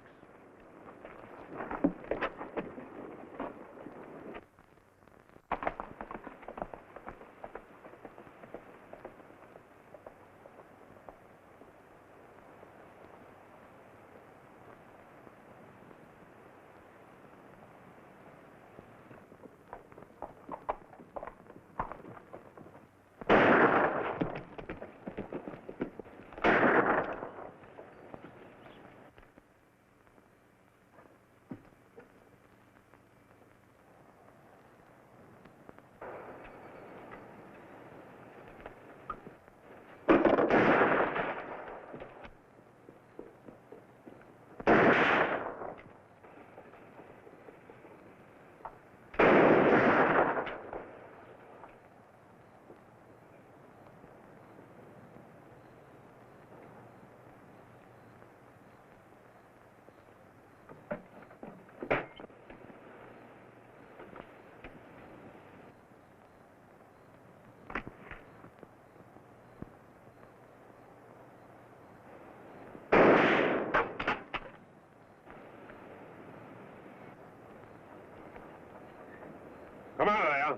Come on, there.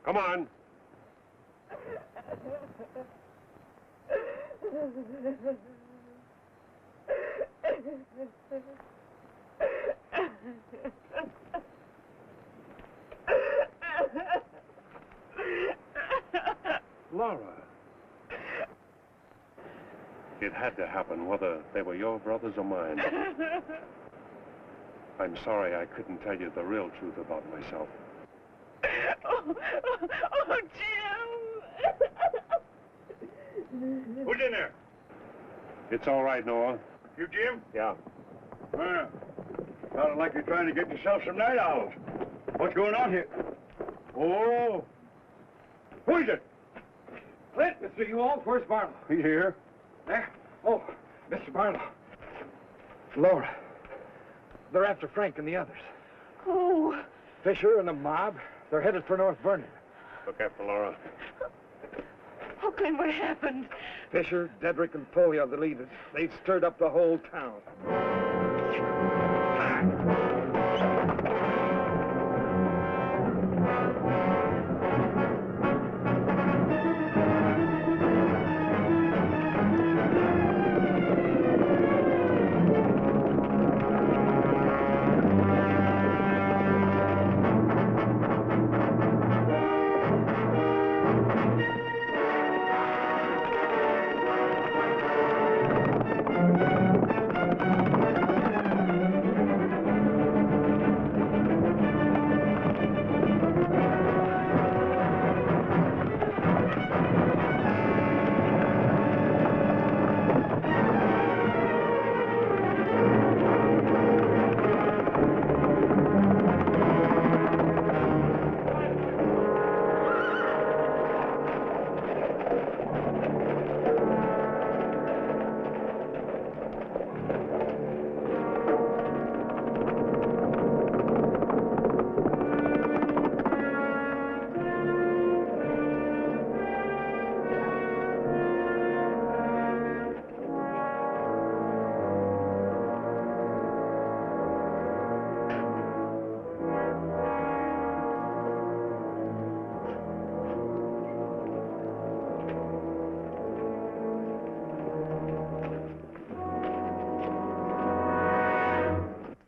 Come on. Laura. It had to happen, whether they were your brothers or mine. I'm sorry I couldn't tell you the real truth about myself. Oh, Jim! Who's in there? It's all right, Noah. You, Jim? Yeah. Well, sounded like you're trying to get yourself some night owls. What's going on here? Oh. Who is it? Clint, Mr. Ewald, where's Barlow? He's here. There? Oh, Mr. Barlow. Laura, they're after Frank and the others. Oh. Fisher and the mob, they're headed for North Vernon. Look after Laura. Oh, Glenn, what happened? Fisher, Dedrick, and Foley are the leaders. They've stirred up the whole town.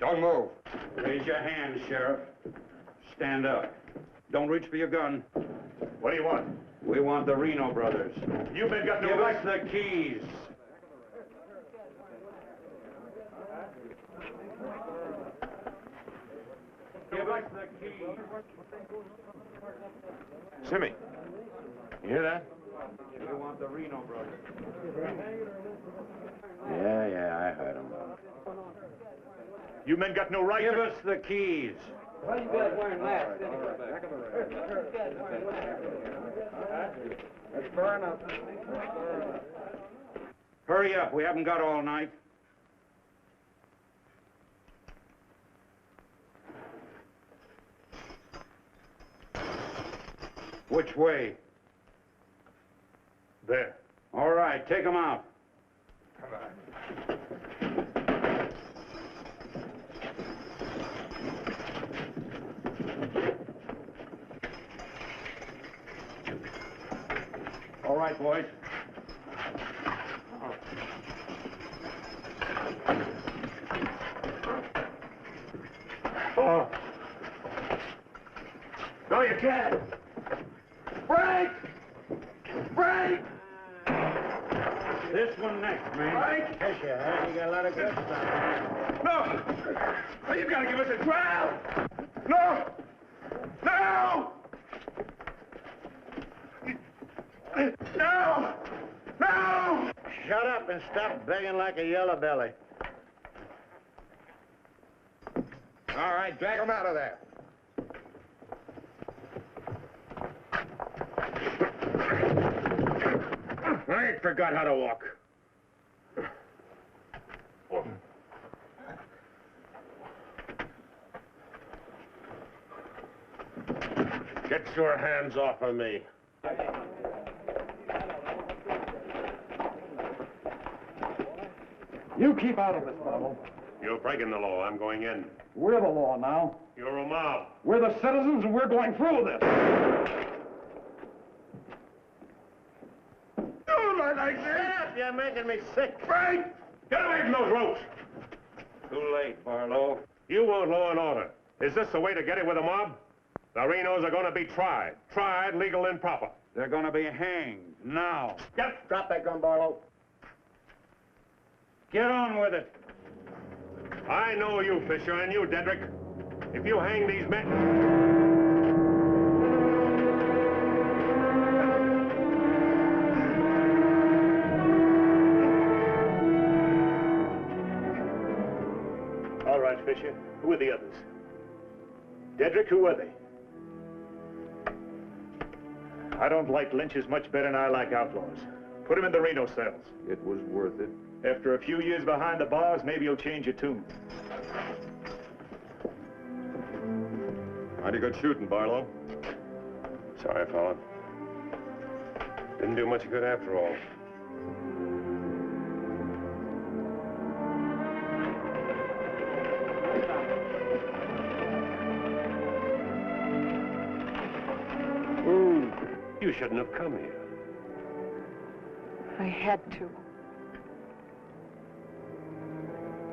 Don't move. Raise your hand, Sheriff. Stand up. Don't reach for your gun. What do you want? We want the Reno brothers. You men got no Give right. us the keys. Give us the keys. Simmy, you hear that? We want the Reno brothers. Yeah, I heard him. You men got no right. Give us the keys. Why you guys wearing masks? That's far enough. Hurry up. We haven't got all night. Which way? There. All right, take them out. All right, boys. Oh. No, you can't. Break! Break! This one next, man. Break! Fisher, you got a lot of good stuff. No! Oh, you gotta give us a trial! No! No! No! No! Shut up and stop begging like a yellow belly. All right, drag them out of there. I ain't forgot how to walk. Get your hands off of me. You keep out of this, Marlowe. You're breaking the law. I'm going in. We're the law now. You're a mob. We're the citizens, and we're going through with this. Don't like that. You're making me sick. Break! Get away from those ropes. Too late, Barlow. You want law and order. Is this the way to get it with a mob? The Renos are going to be tried. Tried, legal, and proper. They're going to be hanged now. Yep. Drop that gun, Barlow. Get on with it. I know you, Fisher, and you, Dedrick. If you hang these men... All right, Fisher. Who are the others? Dedrick, who are they? I don't like lynches much better than I like outlaws. Put them in the Reno cells. It was worth it. After a few years behind the bars, maybe you'll change your tune. Mighty good shooting, Barlow. Sorry, fella. Didn't do much good after all. You shouldn't have come here. I had to.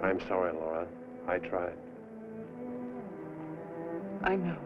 I'm sorry, Laura. I tried. I know.